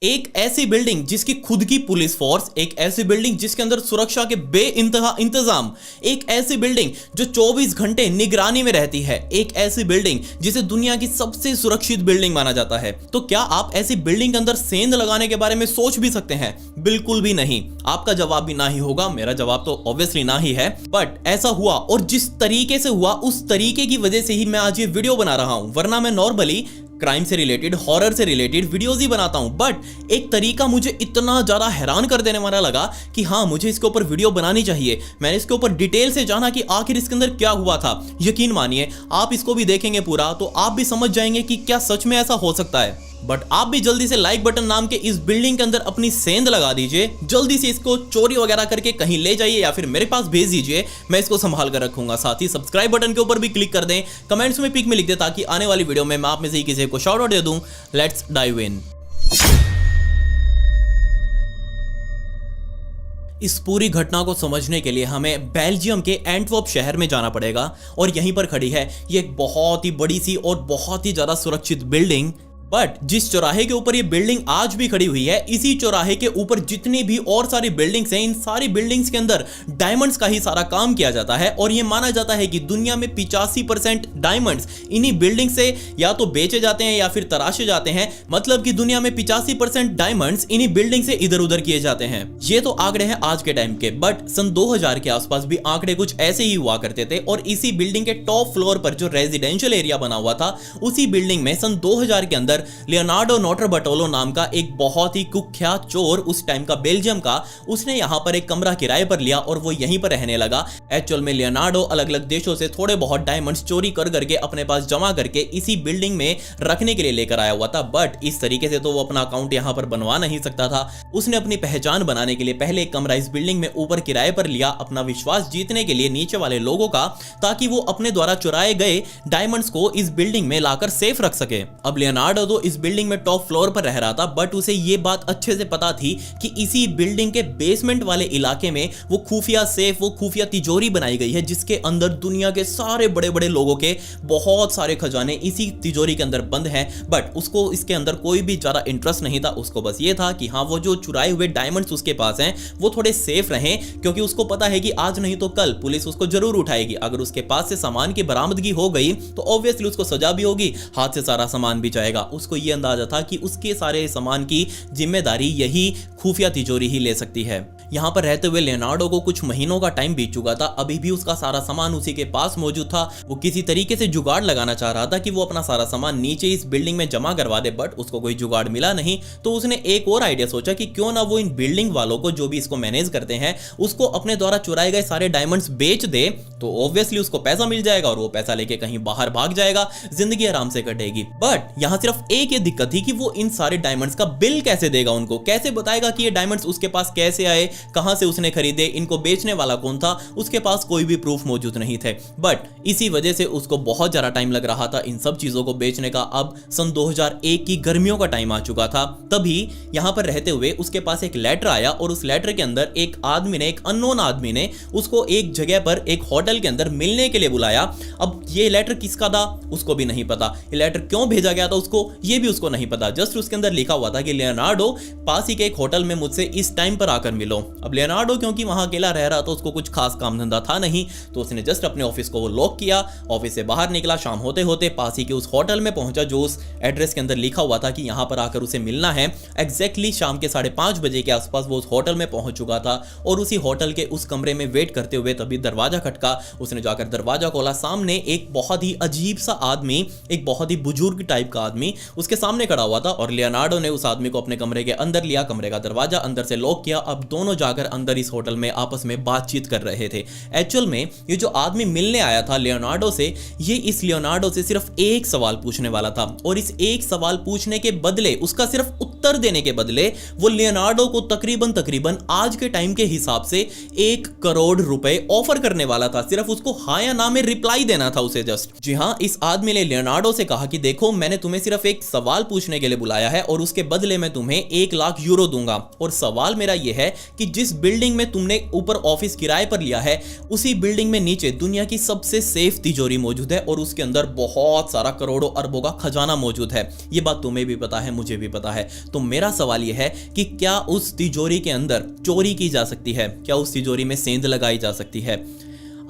एक ऐसी बिल्डिंग जिसकी खुद की पुलिस फोर्स, एक ऐसी बिल्डिंग जिसके अंदर सुरक्षा के बेइंतहा इंतजाम, एक ऐसी बिल्डिंग जो 24 घंटे निगरानी में रहती है, एक ऐसी बिल्डिंग जिसे दुनिया की सबसे सुरक्षित बिल्डिंग माना जाता है। तो क्या आप ऐसी बिल्डिंग के अंदर सेंध लगाने के बारे में सोच भी सकते हैं? बिल्कुल भी नहीं। आपका जवाब भी ना ही होगा, मेरा जवाब तो ऑब्वियसली ना ही है। बट ऐसा हुआ, और जिस तरीके से हुआ उस तरीके की वजह से ही मैं आज ये वीडियो बना रहा हूं। वरना मैं नॉर्मली क्राइम से रिलेटेड, हॉरर से रिलेटेड वीडियोस ही बनाता हूं, बट एक तरीका मुझे इतना ज्यादा हैरान कर देने वाला लगा कि हाँ, मुझे इसके ऊपर वीडियो बनानी चाहिए। मैंने इसके ऊपर डिटेल से जाना कि आखिर इसके अंदर क्या हुआ था। यकीन मानिए, आप इसको भी देखेंगे पूरा तो आप भी समझ जाएंगे कि क्या सच में ऐसा हो सकता है। बट आप भी जल्दी से लाइक बटन नाम के इस बिल्डिंग के अंदर अपनी सेंध लगा दीजिए। जल्दी से इसको चोरी वगैरह करके कहीं ले जाइए या फिर मेरे पास भेज दीजिए, मैं इसको संभाल कर रखूंगा। साथ ही सब्सक्राइब बटन के ऊपर भी क्लिक कर दें, कमेंट्स में पिक में लिख दें ताकि आने वाली वीडियो में मैं आप में से किसी को शाउट आउट दे दूं। Let's dive in. इस पूरी घटना को समझने के लिए हमें बेल्जियम के एंटवर्प शहर में जाना पड़ेगा, और यहीं पर खड़ी है ये एक बहुत ही बड़ी सी और बहुत ही ज्यादा सुरक्षित बिल्डिंग। बट जिस चौराहे के ऊपर ये बिल्डिंग आज भी खड़ी हुई है, इसी चौराहे के ऊपर जितनी भी और सारी बिल्डिंग्स हैं, इन सारी बिल्डिंग्स के अंदर डायमंड्स का ही सारा काम किया जाता है। और ये माना जाता है कि दुनिया में 85% डायमंड्स इन्हीं बिल्डिंग से या तो बेचे जाते हैं या फिर तराशे जाते हैं। मतलब कि दुनिया में 85% डायमंड्स इन्हीं बिल्डिंग से इधर उधर किए जाते हैं। ये तो आंकड़े हैं आज के टाइम के, बट सन 2000 के आसपास भी आंकड़े कुछ ऐसे ही हुआ करते थे। और इसी बिल्डिंग के टॉप फ्लोर पर जो रेजिडेंशियल एरिया बना हुआ था, उसी बिल्डिंग में सन 2000 के अंदर लियोनार्डो नोटरबटोलो नाम का एक बहुत ही कुख्यात चोर, उस टाइम का बेल्जियम का, उसने यहां पर एक कमरा किराए पर लिया और वो यहीं पर रहने लगा। एक्चुअल में लियोनार्डो अलग अलग देशों से थोड़े बहुत डायमंड्स चोरी कर करके अपने पास जमा करके इसी बिल्डिंग में रखने के लिए लेकर आया हुआ था। बट इस तरीके से तो वो अपना अकाउंट यहां पर बनवा नहीं सकता था। उसने अपनी पहचान बनाने के लिए पहले एक कमरा इस बिल्डिंग में ऊपर किराए पर लिया, अपना विश्वास जीतने के लिए नीचे वाले लोगों का, ताकि वो अपने द्वारा चुराए गए डायमंड्स को इस बिल्डिंग में लाकर सेफ रख सके। अब लियोनार्डो तो इस बिल्डिंग में टॉप फ्लोर पर रह रहा था, बट उसे यह बात अच्छे से पता थी कि इसी बिल्डिंग के बेसमेंट वाले इलाके में वो खुफिया सेफ, वो खुफिया तिजोरी बनाई गई है, जिसके अंदर दुनिया के सारे बड़े बड़े लोगों के बहुत सारे खजाने इसी तिजोरी के अंदर बंद हैं। बट उसको इसके अंदर कोई भी ज्यादा इंटरेस्ट नहीं था। उसको बस ये था कि हाँ, वो जो चुराए हुए डायमंड्स उसके पास हैं वो थोड़े सेफ रहें, क्योंकि उसको पता है कि आज नहीं तो कल पुलिस उसको जरूर उठाएगी। अगर उसके पास से सामान की बरामदगी हो गई तो ऑब्वियसली उसको सजा भी होगी, हाथ से सारा सामान भी जाएगा। उसको ये अंदाजा था कि उसके सारे सामान की जिम्मेदारी यही खुफिया तिजोरी ही ले सकती है। यहां पर रहते हुए लियोनार्डो को कुछ महीनों का टाइम बीत चुका था, अभी भी उसका सारा सामान उसी के पास मौजूद था। वो किसी तरीके से जुगाड़ लगाना चाह रहा था कि वो अपना सारा सामान नीचे इस बिल्डिंग में जमा करवा दे, बट उसको कोई जुगाड़ मिला नहीं। तो उसने एक और आइडिया सोचा कि क्यों ना वो इन बिल्डिंग वालों को, जो भी इसको मैनेज करते हैं, उसको अपने द्वारा चुराए गए सारे डायमंड्स बेच दे, तो ऑब्वियसली उसको पैसा मिल जाएगा और वो पैसा लेके कहीं बाहर भाग जाएगा, जिंदगी आराम से कटेगी। बट यहां सिर्फ एक ये दिक्कत थी कि वो इन सारे डायमंड्स का बिल कैसे देगा, उनको कैसे बताएगा कि ये डायमंड्स उसके पास कैसे आए, कहां से उसने खरीदे, इनको बेचने वाला कौन था। उसके पास कोई भी प्रूफ मौजूद नहीं थे। बट इसी वजह से उसको बहुत ज्यादा टाइम लग रहा था इन सब चीजों को बेचने का। अब सन 2001 की गर्मियों का टाइम आ चुका था। तभी यहां पर रहते हुए उसके पास एक लेटर आया, और उस लेटर के अंदर एक आदमी ने, एक अननोन आदमी ने उसको एक जगह पर, एक होटल के अंदर मिलने के लिए बुलाया। अब ये लेटर किसका था उसको भी नहीं पता, ये लेटर क्यों भेजा गया था उसको, ये भी उसको नहीं पता। जस्ट उसके अंदर लिखा हुआ था कि लियोनार्डो, पास ही के एक होटल में मुझसे इस टाइम पर आकर मिलो। अब लियोनार्डो क्योंकि वहां अकेला रह रहा था, उसको कुछ खास काम धंधा था नहीं, तो उसने जस्ट अपने ऑफिस को वो लॉक किया, ऑफिस से बाहर निकला, शाम होते होते पास ही के उस होटल में पहुंचा जो उस एड्रेस के अंदर लिखा हुआ था कि यहां पर आकर उसे मिलना है। एग्जैक्टली शाम के 5:30 बजे के आसपास वो उस होटल में पहुंच चुका था, और उसी होटल के उस कमरे में वेट करते हुए तभी दरवाजा खटका। उसने जाकर दरवाजा खोला, सामने एक बहुत ही अजीब सा आदमी, एक बहुत ही बुजुर्ग टाइप का आदमी उसके सामने खड़ा हुआ था, और लियोनार्डो ने उस आदमी को अपने कमरे के अंदर लिया, कमरे का दरवाजा अंदर से लॉक किया। अब दोनों जाकर अंदर इस होटल में आपस में बातचीत कर रहे थे। एक्चुअल में ये जो आदमी मिलने आया था लियोनार्डो से, ये इस लियोनार्डो से सिर्फ एक सवाल पूछने वाला था, और इस एक सवाल पूछने के बदले, उसका सिर्फ उत्तर देने के बदले, वो लियोनार्डो को तकरीबन आज के टाइम के हिसाब से 1 करोड़ रुपए ऑफर करने वाला था। सिर्फ उसको हाँ या ना में रिप्लाई देना था उसे जस्ट। जी हाँ, इस आदमी ने लियोनार्डो से कहा कि देखो, मैंने तुम्हें सिर्फ एक सवाल पूछने के लिए बुलाया है, और उसके बदले मैं तुम्हें 1 लाख यूरो दूंगा। और सवाल मेरा यह है कि कि जिस बिल्डिंग में तुमने ऊपर ऑफिस किराए पर लिया है उसी बिल्डिंग में नीचे दुनिया की सबसे सेफ तिजोरी मौजूद है और उसके अंदर बहुत सारा करोड़ों अरबों का खजाना मौजूद है। ये बात तुम्हें भी पता है, मुझे भी पता है। तो मेरा सवाल यह है कि क्या उस तिजोरी के अंदर चोरी की जा सकती है? क्या उस तिजोरी में सेंध लगाई जा सकती है?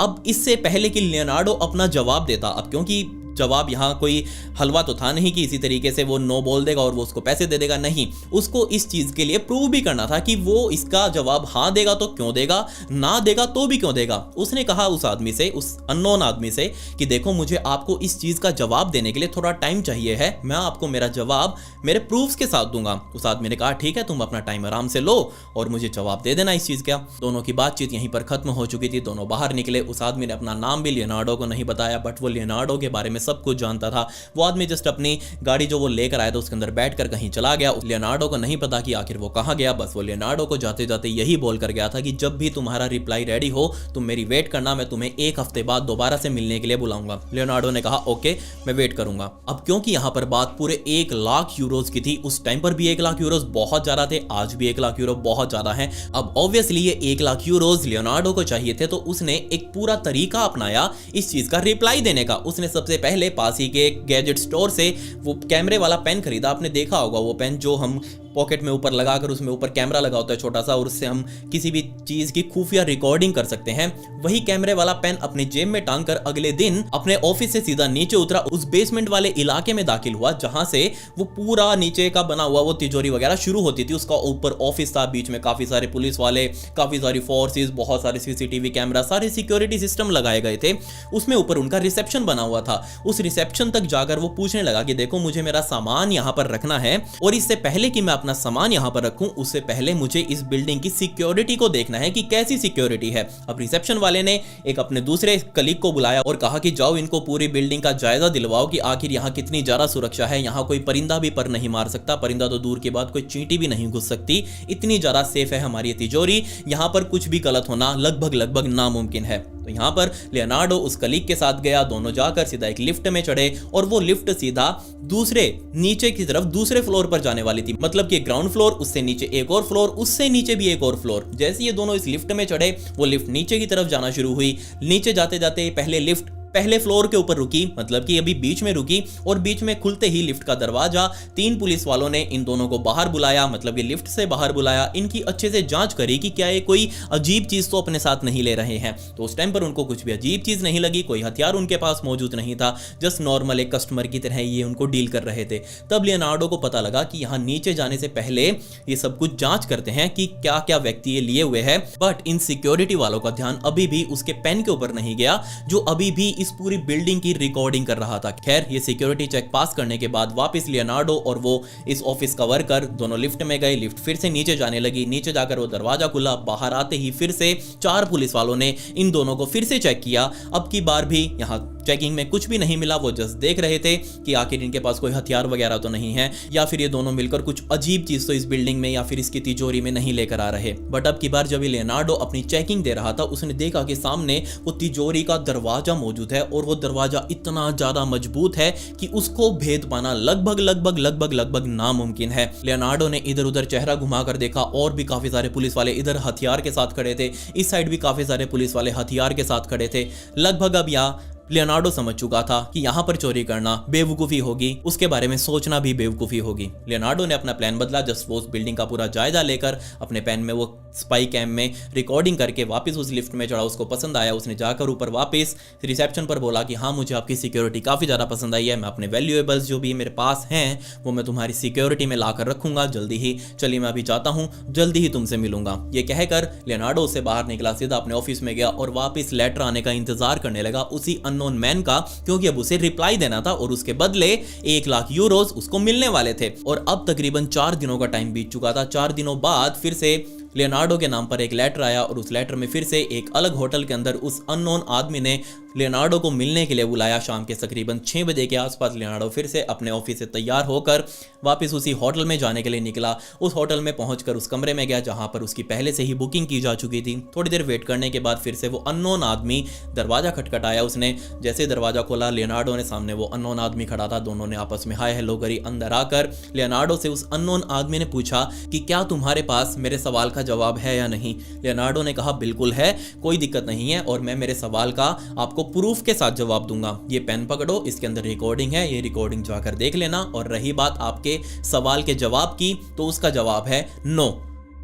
अब इससे पहले कि लियोनार्डो अपना जवाब देता, अब क्योंकि जवाब यहाँ कोई हलवा तो था नहीं कि इसी तरीके से वो नो बोल देगा और वो उसको पैसे दे देगा, नहीं, उसको इस चीज के लिए प्रूव भी करना था कि वो इसका जवाब हाँ देगा तो क्यों देगा, ना देगा तो भी क्यों देगा। उसने कहा उस आदमी से, उस अननोन आदमी से कि देखो मुझे आपको इस चीज का जवाब देने के लिए थोड़ा टाइम चाहिए है, मैं आपको मेरा जवाब मेरे प्रूफ्स के साथ दूंगा। उस आदमी ने कहा ठीक है, तुम अपना टाइम आराम से लो और मुझे जवाब दे देना इस चीज का। दोनों की बातचीत यहीं पर खत्म हो चुकी थी, दोनों बाहर निकले। उस आदमी ने अपना नाम भी लियोनार्डो को नहीं बताया, बट वो लियोनार्डो के बारे में सब कुछ जानता था। वो आदमी जस्ट अपनी गाड़ी जो वो लेकर आया था उसके अंदर बैठकर कहीं चला गया। लियोनार्डो को नहीं पता कि आखिर वो कहां गया, बस वो लियोनार्डो को जाते जाते यही बोलकर गया था कि जब भी तुम्हारा रिप्लाई रेडी हो तुम मेरी वेट करना, मैं तुम्हें 1 हफ्ते बाद दोबारा से मिलने के लिए बुलाऊंगा। लियोनार्डो ने कहा ओके, मैं वेट करूंगा। अब क्योंकि यहां पर बात पूरे 1 लाख यूरोज की थी, उस टाइम पर भी 1 लाख यूरोज बहुत ज्यादा थे, आज भी 1 लाख यूरो बहुत ज्यादा है। अब ऑब्वियसली ये 1 लाख यूरोज लियोनार्डो को चाहिए थे, तो उसने एक पूरा तरीका अपनाया इस चीज का रिप्लाई देने का। उसने सबसे पहले पास ही के गैजेट स्टोर से वो कैमरे वाला पेन खरीदा। आपने देखा होगा वो पेन जो हम पॉकेट में ऊपर लगाकर उसमें ऊपर कैमरा लगा होता है छोटा सा, और उससे हम किसी भी चीज की खुफिया रिकॉर्डिंग कर सकते हैं। वही कैमरे वाला पेन अपने जेब में टांग कर अगले दिन अपने ऑफिस से सीधा नीचे उतरा, उस बेसमेंट वाले इलाके में दाखिल हुआ जहां से वो पूरा नीचे का बना हुआ वो तिजोरी वगैरह शुरू होती थी। उसका ऊपर ऑफिस था, बीच में काफी सारे पुलिस वाले, काफी सारी फोर्सेस, बहुत सारे सीसीटीवी कैमरा, सारे सिक्योरिटी सिस्टम लगाए गए थे। उसमें ऊपर उनका रिसेप्शन बना हुआ था। उस रिसेप्शन तक जाकर वो पूछने लगा कि देखो मुझे मेरा सामान यहां पर रखना है, और इससे पहले कि मैं अपना सामान यहां पर रखूं उससे पहले मुझे इस बिल्डिंग की सिक्योरिटी को देखना है कि कैसी सिक्योरिटी है। अब रिसेप्शन वाले ने एक अपने दूसरे कलीग को बुलाया और कहा कि जाओ इनको पूरी बिल्डिंग का जायजा दिलवाओ कि आखिर यहां कितनी ज्यादा सुरक्षा है। यहां कोई परिंदा भी पर नहीं मार सकता, परिंदा तो दूर की बात, कोई चींटी भी नहीं घुस सकती, इतनी ज्यादा सेफ है हमारी तिजोरी। यहां पर कुछ भी गलत होना लगभग नामुमकिन है। तो यहां पर लियोनार्डो उस कलीग के साथ गया, दोनों जाकर सीधा एक लिफ्ट में चढ़े और वो लिफ्ट सीधा दूसरे नीचे की तरफ दूसरे फ्लोर पर जाने वाली थी। मतलब कि ग्राउंड फ्लोर, उससे नीचे एक और फ्लोर, उससे नीचे भी एक और फ्लोर। जैसे ये दोनों इस लिफ्ट में चढ़े वो लिफ्ट नीचे की तरफ जाना शुरू हुई। नीचे जाते जाते पहले लिफ्ट पहले फ्लोर के ऊपर रुकी, मतलब कि अभी बीच में रुकी, और बीच में खुलते ही लिफ्ट का दरवाजा 3 पुलिस वालों ने इन दोनों को बाहर बुलाया, मतलब ये लिफ्ट से बाहर बुलाया। इनकी अच्छे से जांच करी कि क्या ये कोई अजीब चीज तो अपने साथ नहीं ले रहे हैं। तो उस टाइम पर उनको कुछ भी अजीब चीज नहीं लगी, कोई हथियार उनके पास मौजूद नहीं था, जस्ट नॉर्मल एक कस्टमर की तरह ये उनको डील कर रहे थे। तब लियोनार्डो को पता लगा कि यहाँ नीचे जाने से पहले ये सब कुछ जांच करते हैं कि क्या क्या व्यक्ति ये लिए हुए हैं। बट इन सिक्योरिटी वालों का ध्यान अभी भी उसके पेन के ऊपर नहीं गया जो अभी भी इस पूरी बिल्डिंग की रिकॉर्डिंग कर रहा था। खैर ये सिक्योरिटी चेक पास करने के बाद वापस लियोनार्डो और वो इस ऑफिस का वर्कर दोनों लिफ्ट में गए। लिफ्ट फिर से नीचे जाने लगी, नीचे जाकर वो दरवाजा खुला, बाहर आते ही फिर से 4 पुलिस वालों ने इन दोनों को फिर से चेक किया। अब की बार भी यहाँ चेकिंग में कुछ भी नहीं मिला, वो जस्ट देख रहे थे कि आखिर इनके पास कोई हथियार वगैरह तो नहीं है, या फिर ये दोनों मिलकर कुछ अजीब चीज तो इस बिल्डिंग में या फिर इसकी तिजोरी में नहीं लेकर आ रहे। बट अब की बार जब लियोनार्डो अपनी चेकिंग दे रहा था उसने देखा कि सामने वो तिजोरी का दरवाजा मौजूद है, और वो दरवाजा इतना ज्यादा मजबूत है कि उसको भेद पाना लगभग नामुमकिन है। लियोनार्डो ने इधर उधर चेहरा घुमाकर देखा, और भी काफी सारे पुलिस वाले इधर हथियार के साथ खड़े थे, इस साइड भी काफी सारे पुलिस वाले हथियार के साथ खड़े थे। लगभग अब यहाँ लियोनार्डो समझ चुका था कि यहां पर चोरी करना बेवकूफी होगी, उसके बारे में सोचना भी बेवकूफी होगी। लियोनार्डो ने अपना प्लान बदला, जस्ट वो उस बिल्डिंग का पूरा जायजा लेकर अपने पेन में वो स्पाई कैम में रिकॉर्डिंग करके वापस उस लिफ्ट में चढ़ा। उसको पसंद आया, उसने जाकर ऊपर वापस रिसेप्शन पर बोला कि हाँ मुझे आपकी सिक्योरिटी काफ़ी ज़्यादा पसंद आई है, मैं अपने वैल्यूएबल्स जो भी मेरे पास हैं वो मैं तुम्हारी सिक्योरिटी में ला कर रखूंगा जल्दी ही, चलिए मैं अभी जाता हूँ, जल्दी ही तुमसे मिलूंगा। ये कहकर लियोनार्डो उससे बाहर निकला, सीधा अपने ऑफिस में गया और वापस लेटर आने का इंतजार करने लगा उसी अननोन मैन का, क्योंकि अब उसे रिप्लाई देना था और उसके बदले 1 लाख यूरोज उसको मिलने वाले थे। और अब तकरीबन 4 दिनों का टाइम बीत चुका था। 4 दिनों बाद फिर से लियोनार्डो के नाम पर एक लेटर आया, और उस लेटर में फिर से एक अलग होटल के अंदर उस अननोन आदमी ने लियोनार्डो को मिलने के लिए बुलाया। शाम के तकरीबन 6 बजे के आसपास लियोनार्डो फिर से अपने ऑफिस से तैयार होकर वापस उसी होटल में जाने के लिए निकला। उस होटल में पहुंचकर उस कमरे में गया जहां पर उसकी पहले से ही बुकिंग की जा चुकी थी। थोड़ी देर वेट करने के बाद फिर से वो अननोन आदमी दरवाजा खटखटाया। उसने जैसे दरवाजा खोला, लियोनार्डो ने सामने वो अननोन आदमी खड़ा था। दोनों ने आपस में हाय हेलो करी। अंदर आकर लियोनार्डो से उस अननोन आदमी ने पूछा कि क्या तुम्हारे पास मेरे सवाल का जवाब है या नहीं? लियोनार्डो ने कहा बिल्कुल है, कोई दिक्कत नहीं है, और मैं मेरे सवाल का आपको प्रूफ के साथ जवाब दूंगा। ये पेन पकड़ो, इसके अंदर रिकॉर्डिंग है, ये रिकॉर्डिंग जाकर देख लेना। और रही बात आपके सवाल के जवाब की, तो उसका जवाब है no,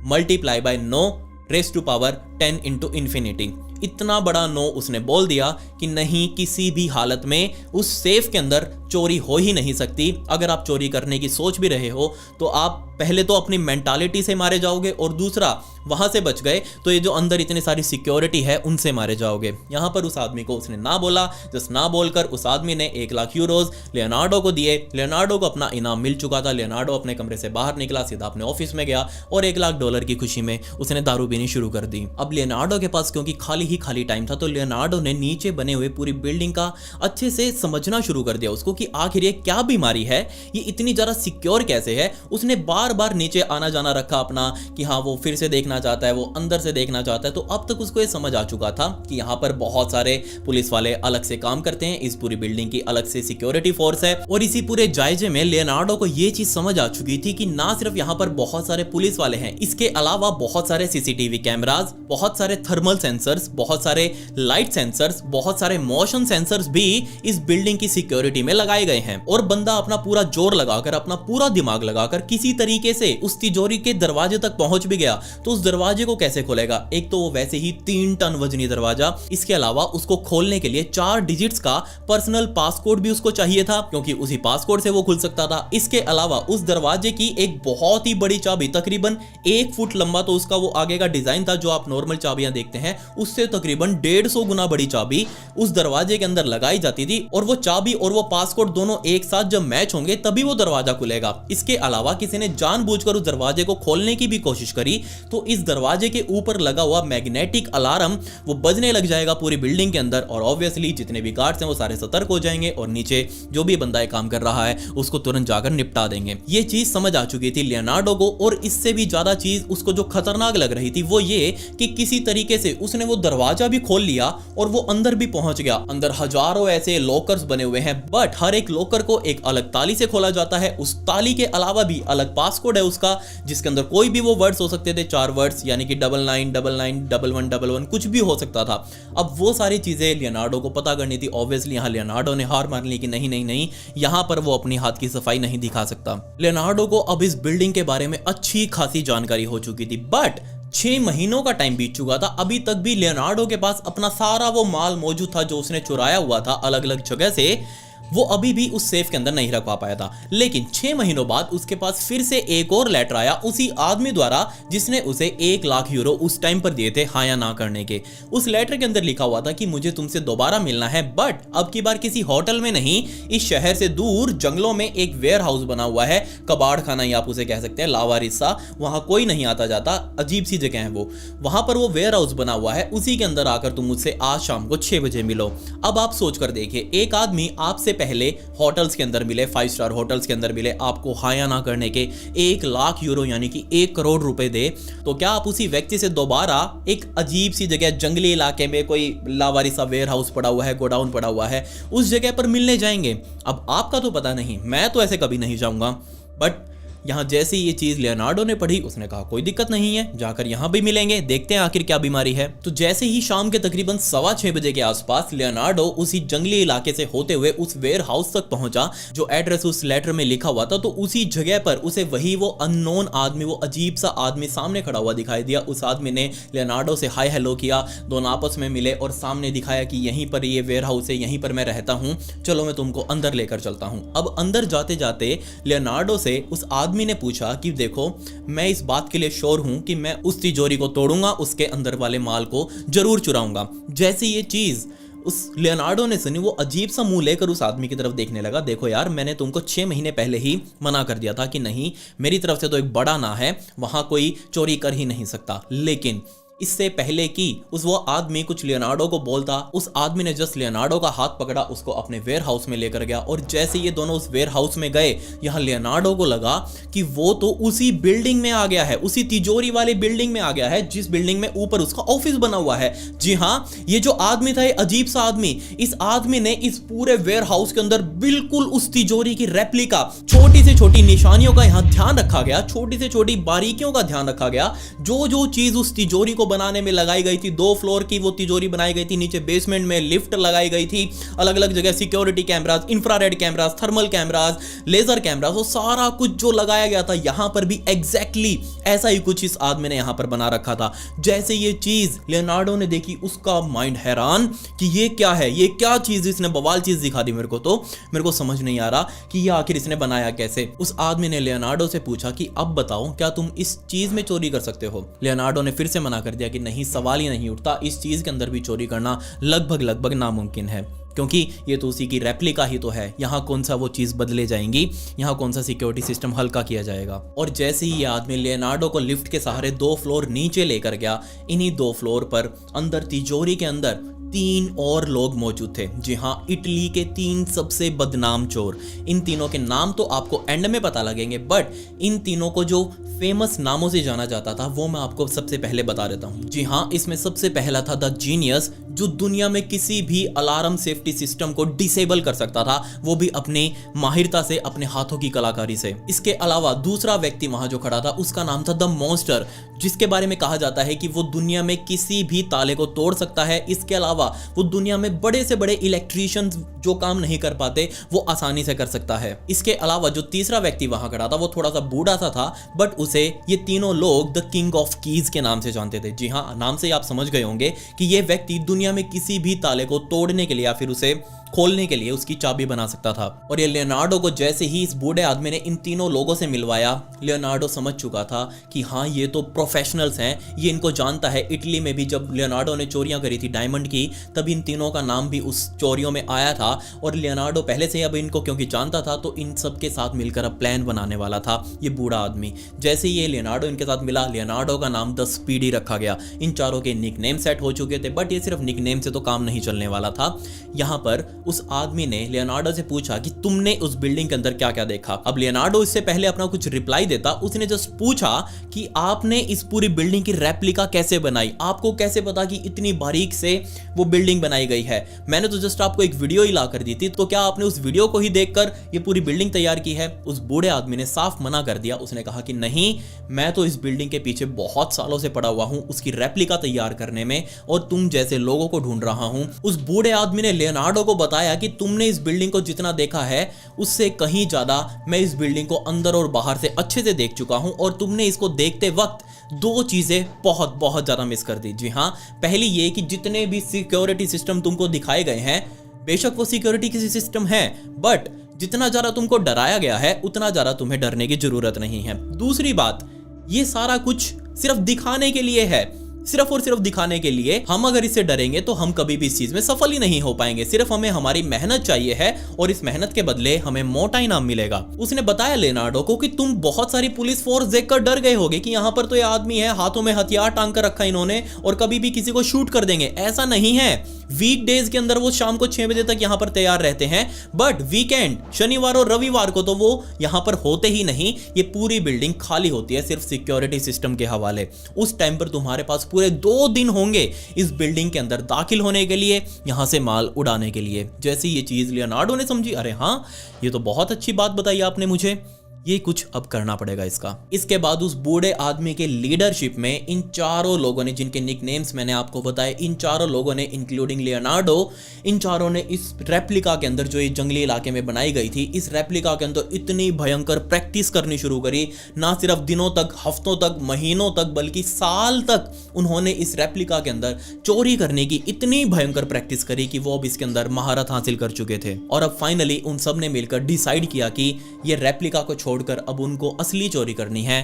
multiply by no raise to power 10 into infinity. इतना बड़ा नो उसने बोल दिया कि नहीं, किसी भी हालत में उस सेफ के अंदर चोरी हो ही नहीं सकती। अगर आप चोरी करने की सोच भी रहे हो तो आप पहले तो अपनी मेंटालिटी से मारे जाओगे, और दूसरा वहां से बच गए तो ये जो अंदर इतनी सारी सिक्योरिटी है उनसे मारे जाओगे। यहां पर उस आदमी को उसने ना बोला, जस्ट ना बोलकर उस आदमी ने 1 लाख यूरोज लियोनार्डो को दिए। लियोनार्डो को अपना इनाम मिल चुका था। लियोनार्डो अपने कमरे से बाहर निकला, सीधा अपने ऑफिस में गया और $1 लाख की खुशी में उसने दारू पीनी शुरू कर दी। अब लियोनार्डो के पास क्योंकि खाली टाइम था, तो लियोनार्डो ने नीचे बने हुए पूरी बिल्डिंग का अच्छे से समझना शुरू कर दिया उसको कि आखिर ये क्या बीमारी है, ये इतनी ज्यादा सिक्योर कैसे है। उसने बार बार नीचे आना जाना रखा अपना कि हाँ वो फिर से देखना चाहता है, वो अंदर से देखना चाहता है। तो अब तक उसको ये समझ आ चुका था कि यहाँ पर बहुत सारे पुलिस वाले अलग से काम करते हैं, इस पूरी बिल्डिंग की अलग से सिक्योरिटी फोर्स है। और इसी पूरे जायजे में लियोनार्डो को ये चीज समझ आ चुकी थी कि ना सिर्फ यहाँ पर बहुत सारे पुलिस वाले हैं, इसके अलावा बहुत सारे सीसीटीवी कैमरास, बहुत सारे थर्मल सेंसर्स, बहुत सारे लाइट सेंसर्स, बहुत सारे मोशन सेंसर्स भी इस बिल्डिंग की सिक्योरिटी में लगाए गए हैं। और बंदा अपना पूरा जोर लगाकर, अपना पूरा दिमाग लगाकर किसी तरीके से उस तिजोरी के दरवाजे तक पहुंच भी गया। तो उस दरवाजे को कैसे खोलेगा? एक तो वो वैसे ही 3 टन वजनी दरवाजा, इसके अलावा उसको खोलने के लिए 4 डिजिट्स का पर्सनल पासकोड भी उसको चाहिए था, क्योंकि उसी पासकोड से वो खुल सकता था। इसके अलावा उस दरवाजे की एक बहुत ही बड़ी चाबी, तकरीबन 1 फुट लंबा तो उसका वो आगे का डिजाइन था, जो आप नॉर्मल चाबियां देखते हैं उससे तकरीबन 150 गुना बड़ी चाबी उस दरवाजे के अंदर लगाई जाती थी। और वो चाबी और वो पासकोड दोनों एक साथ जब मैच होंगे तभी वो दरवाजा खुलेगा। इसके अलावा किसी ने जानबूझकर उस दरवाजे को खोलने की भी कोशिश करी तो इस दरवाजे के ऊपर लगा हुआ मैग्नेटिक अलार्म वो बजने लग जाएगा पूरी बिल्डिंग के अंदर, और ऑब्वियसली जितने भी गार्ड्स हैं वो सारे सतर्क हो जाएंगे और नीचे जो भी बंदा काम कर रहा है उसको तुरंत जाकर निपटा देंगे। ये चीज समझ आ चुकी थी लियोनार्डो को। और इससे भी ज्यादा चीज उसको जो खतरनाक लग रही थी वो ये कि किसी तरीके से उसने वो दरवाजा भी खोल लिया और वो अंदर भी पहुंच गया। अंदर हजारों ऐसे लॉकर्स बने हुए हैं, बट हर एक लॉकर को एक अलग ताली से खोला जाता है। उस ताली के अलावा भी अलग पासकोड है उसका, जिसके अंदर कोई भी वो वर्ड्स हो सकते थे, 4 वर्ड्स, यानी कि 99991111 कुछ भी हो सकता था। अब वो सारी चीजें लियोनार्डो को पता करनी थी। ऑब्वियसली यहाँ लियोनार्डो ने हार मान ली कि नहीं, यहाँ पर वो अपनी हाथ की सफाई नहीं दिखा सकता। लियोनार्डो को अब इस बिल्डिंग के बारे में अच्छी खासी जानकारी हो चुकी थी, बट 6 महीनों का टाइम बीत चुका था। अभी तक भी लियोनार्डो के पास अपना सारा वो माल मौजूद था जो उसने चुराया हुआ था अलग अलग जगह से, वो अभी भी उस सेफ के अंदर नहीं रख पाया था। लेकिन 6 महीनों बाद उसके पास फिर से एक और लेटर आया उसी आदमी द्वारा जिसने उसे 1 लाख यूरो उस टाइम पर दिए थे हाँ या ना करने के। उस लेटर के अंदर लिखा हुआ था कि मुझे तुमसे दोबारा मिलना है, बट अब की बार किसी होटल में नहीं, इस शहर से दूर जंगलों में एक वेयर हाउस बना हुआ है, कबाड़ खाना ही आप उसे कह सकते हैं, लावारिसा। वहां कोई नहीं आता जाता, अजीब सी जगह है वो। वहां पर वो वेयर हाउस बना हुआ है, उसी के अंदर आकर तुम मुझसे आज शाम को 6 बजे मिलो। अब आप सोच कर देखिए, एक आदमी आपसे पहले होटल्स के अंदर मिले, 5 स्टार होटल्स के अंदर मिले, आपको हाँ या ना करने के 1 लाख यूरो यानी कि 1 करोड़ रुपए दे, तो क्या आप उसी व्यक्ति से दोबारा एक अजीब सी जगह जंगली इलाके में कोई लावारिसा वेयर हाउस पड़ा हुआ है, गोडाउन पड़ा हुआ है, उस जगह पर मिलने जाएंगे? अब आपका तो पता नहीं, मैं तो ऐसे कभी नहीं जाऊंगा। बट यहाँ जैसे ही ये चीज लियोनार्डो ने पढ़ी, उसने कहा कोई दिक्कत नहीं है, जाकर यहाँ भी मिलेंगे, देखते हैं आखिर क्या बीमारी है। तो जैसे ही शाम के तकरीबन 6:15 बजे के आसपास लियोनार्डो उसी जंगली इलाके से होते हुए उस वेयर हाउस तक पहुंचा जो एड्रेस उस लेटर में लिखा हुआ था। तो उसी जगह पर उसे वही वो अननोन आदमी, वो अजीब सा आदमी सामने खड़ा हुआ दिखाई दिया। उस आदमी ने लियोनार्डो से हाय हेलो किया, दोनों आपस में मिले और सामने दिखाया कि यहीं पर ये वेयर हाउस है, यहीं पर मैं रहता हूँ, चलो मैं तुमको अंदर लेकर चलता हूँ। अब अंदर जाते जाते लियोनार्डो से उस आदमी ने पूछा कि देखो, मैं इस बात के लिए श्योर हूं कि मैं उस तिजोरी को तोड़ूंगा, उसके अंदर वाले माल को जरूर चुराऊंगा। जैसे ये चीज उस लियोनार्डो ने सुनी, वो अजीब सा मुंह लेकर उस आदमी की तरफ देखने लगा। देखो यार, मैंने तुमको 6 महीने पहले ही मना कर दिया था कि नहीं, मेरी तरफ से तो एक बड़ा ना है, वहां कोई चोरी कर ही नहीं सकता, लेकिन इससे पहले कि वो आदमी कुछ लियोनार्डो को बोलता, उस आदमी ने जस्ट लियोनार्डो का हाथ पकड़ा, उसको अपने वेयर हाउस में लेकर गया। और जैसे ये दोनों उस वेयर हाउस में गए, यहाँ लियोनार्डो को लगा कि वो तो उसी बिल्डिंग में आ गया है, उसी तिजोरी वाली बिल्डिंग में आ गया है जिस बिल्डिंग में ऊपर उसका ऑफिस बना हुआ है। जी हाँ, ये जो आदमी था, ये अजीब सा आदमी, इस आदमी ने इस पूरे वेयर हाउस के अंदर बिल्कुल उस तिजोरी की रेप्लिका, छोटी से छोटी निशानियों का यहाँ ध्यान रखा गया, छोटी से छोटी बारीकियों का ध्यान रखा गया। जो जो चीज उस तिजोरी को बनाने में लगाई गई थी, 2 फ्लोर की वो तिजोरी बनाई गई थी, नीचे बेसमेंट में लिफ्ट लगाई गई थी, अलग अलग जगह security cameras, infrared cameras, thermal cameras, laser cameras, वो सारा कुछ जो लगाया गया था, यहां पर भी एग्जैक्टली ऐसा ही कुछ इस आदमी ने यहां पर बना रखा था। जैसे ये चीज लियोनार्डो ने देखी, उसका माइंड हैरान कि ये क्या है, ये क्या चीज, इसने बवाल चीज दिखा दी मेरे को, तो मेरे को समझ नहीं आ रहा कि ये आखिर इसने बनाया कैसे। उस आदमी ने लियोनार्डो से पूछा कि अब बताओ, क्या तुम इस चीज में चोरी कर सकते हो? लियोनार्डो ने फिर से मना कर दिया कि नहीं, सवाल ही नहीं उठता, इस चीज के अंदर भी चोरी करना लगभग नामुमकिन है, क्योंकि ये तो उसी की रेप्लिका ही तो है। यहाँ कौन सा वो चीज बदले जाएंगी, यहाँ कौन सा सिक्योरिटी सिस्टम हल्का किया जाएगा। और जैसे ही ये आदमी लियोनार्डो को लिफ्ट के सहारे 2 फ्लोर नीचे लेकर गया, इन्हीं 2 फ्लोर पर अंदर तिजोरी के अंदर 3 और लोग मौजूद थे। जी हाँ, इटली के 3 सबसे बदनाम चोर। इन तीनों के नाम तो आपको एंड में पता लगेंगे, बट इन तीनों को जो फेमस नामों से जाना जाता था वो मैं आपको सबसे पहले बता देता हूँ। जी हाँ, इसमें सबसे पहला था द जीनियस, जो दुनिया में किसी भी अलार्म सेफ्टी सिस्टम को डिसेबल कर सकता था, वो भी अपनी माहिरता से, अपने हाथों की कलाकारी से। इसके अलावा दूसरा व्यक्ति वहां जो खड़ा था, उसका नाम था द मॉन्स्टर, जिसके बारे में कहा जाता है कि वो दुनिया में किसी भी ताले को तोड़ सकता है। इसके अलावा वो दुनिया में बड़े से बड़े इलेक्ट्रीशियंस जो काम नहीं कर पाते, वो आसानी से कर सकता है। इसके अलावा जो तीसरा व्यक्ति वहां खड़ा था, वो थोड़ा सा बूढ़ा सा था, बट उसे ये तीनों लोग द किंग ऑफ कीज के नाम से जानते थे। जी हाँ, नाम से आप समझ गए होंगे कि ये व्यक्ति दुनिया में किसी भी ताले को तोड़ने के लिए या फिर उसे खोलने के लिए उसकी चाबी बना सकता था। और ये लियोनार्डो को जैसे ही इस बूढ़े आदमी ने इन तीनों लोगों से मिलवाया, लियोनार्डो समझ चुका था कि हाँ, ये तो प्रोफेशनल्स हैं, ये इनको जानता है। इटली में भी जब लियोनार्डो ने चोरियां करी थी डायमंड की, तब इन तीनों का नाम भी उस चोरियों में आया था। और लियोनार्डो पहले से अब इनको क्योंकि जानता था, तो इन सब के साथ मिलकर अब प्लान बनाने वाला था ये बूढ़ा आदमी। जैसे ही ये लियोनार्डो इनके साथ मिला, लियोनार्डो का नाम द स्पीडी रखा गया। इन चारों के निकनेम सेट हो चुके थे, बट ये सिर्फ निकनेम से तो काम नहीं चलने वाला था। यहाँ पर उस आदमी ने लियोनार्डो से पूछा कि तुमने उस बिल्डिंग के अंदर क्या क्या देखा। अब लियोनार्डो इससे पहले अपना कुछ रिप्लाई देता, उसने जस्ट पूछा कि आपने इस पूरी बिल्डिंग की रेप्लिका कैसे बनाई, आपको कैसे पता कि इतनी बारीक से वो बिल्डिंग बनाई गई है? मैंने तो जस्ट आपको एक वीडियो ही ला कर दी थी, तो क्या आपने उस वीडियो को ही देखकर ये पूरी बिल्डिंग तैयार की है? उस बूढ़े आदमी ने साफ मना कर दिया। उसने कहा कि नहीं, मैं तो इस बिल्डिंग के पीछे बहुत सालों से पड़ा हुआ हूं उसकी रेप्लिका तैयार करने में, और तुम जैसे लोगों को ढूंढ रहा हूं। उस बूढ़े आदमी ने लियोनार्डो को बताया कि तुमने इस बिल्डिंग को जितना देखा है, उससे कहीं ज्यादा मैं इस बिल्डिंग को अंदर और बाहर से अच्छे से देख चुका हूं, और तुमने इसको देखते वक्त 2 चीजें बहुत बहुत ज्यादा मिस कर दी। जी हाँ, पहली ये कि जितने भी सिक्योरिटी सिस्टम तुमको दिखाए गए हैं, बेशक वो सिक्योरिटी किसी सिस्टम है, बट जितना ज्यादा तुमको डराया गया है, उतना ज्यादा तुम्हें डरने की जरूरत नहीं है। दूसरी बात, ये सारा कुछ सिर्फ दिखाने के लिए है, सिर्फ और सिर्फ दिखाने के लिए। हम अगर इससे डरेंगे तो हम कभी भी इस चीज में सफल ही नहीं हो पाएंगे। सिर्फ हमें हमारी मेहनत चाहिए है, और इस मेहनत के बदले हमें मोटा इनाम मिलेगा। उसने बताया लियोनार्डो को कि तुम बहुत सारी पुलिस फोर्स देखकर डर गए होगे कि यहाँ पर तो ये आदमी है, हाथों में हथियार टांग कर रखा इन्होंने, और कभी भी किसी को शूट कर देंगे। ऐसा नहीं है। वीक डेज के अंदर वो शाम को 6 बजे तक यहाँ पर तैयार रहते हैं, बट वीकेंड, शनिवार और रविवार को तो वो यहाँ पर होते ही नहीं। ये पूरी बिल्डिंग खाली होती है सिर्फ सिक्योरिटी सिस्टम के हवाले। उस टाइम पर तुम्हारे पास पूरे 2 दिन होंगे इस बिल्डिंग के अंदर दाखिल होने के लिए, यहां से माल उड़ाने के लिए। जैसे ये चीज लियोनार्डो ने समझी, अरे हाँ, ये तो बहुत अच्छी बात बताई आपने मुझे, ये कुछ अब करना पड़ेगा इसका। इसके बाद उस बूढ़े आदमी के लीडरशिप में इन चारों लोगों ने, जिनके निकनेम्स मैंने आपको बताए, इन चारों लोगों ने, इंक्लूडिंग लियोनार्डो, इन चारों ने इस रेप्लिका के अंदर, जो ये जंगली इलाके में बनाई गई थी, इस रेप्लिका के अंदर इतनी भयंकर प्रैक्टिस करनी शुरू करी। ना सिर्फ दिनों तक, हफ्तों तक, महीनों तक, बल्कि साल तक उन्होंने इस रेप्लिका के अंदर चोरी करने की इतनी भयंकर प्रैक्टिस करी कि वो अब इसके अंदर महारत हासिल कर चुके थे। और अब फाइनली उन सब ने मिलकर डिसाइड किया कि ये रेप्लिका को छोड़कर अब उनको असली चोरी करनी है,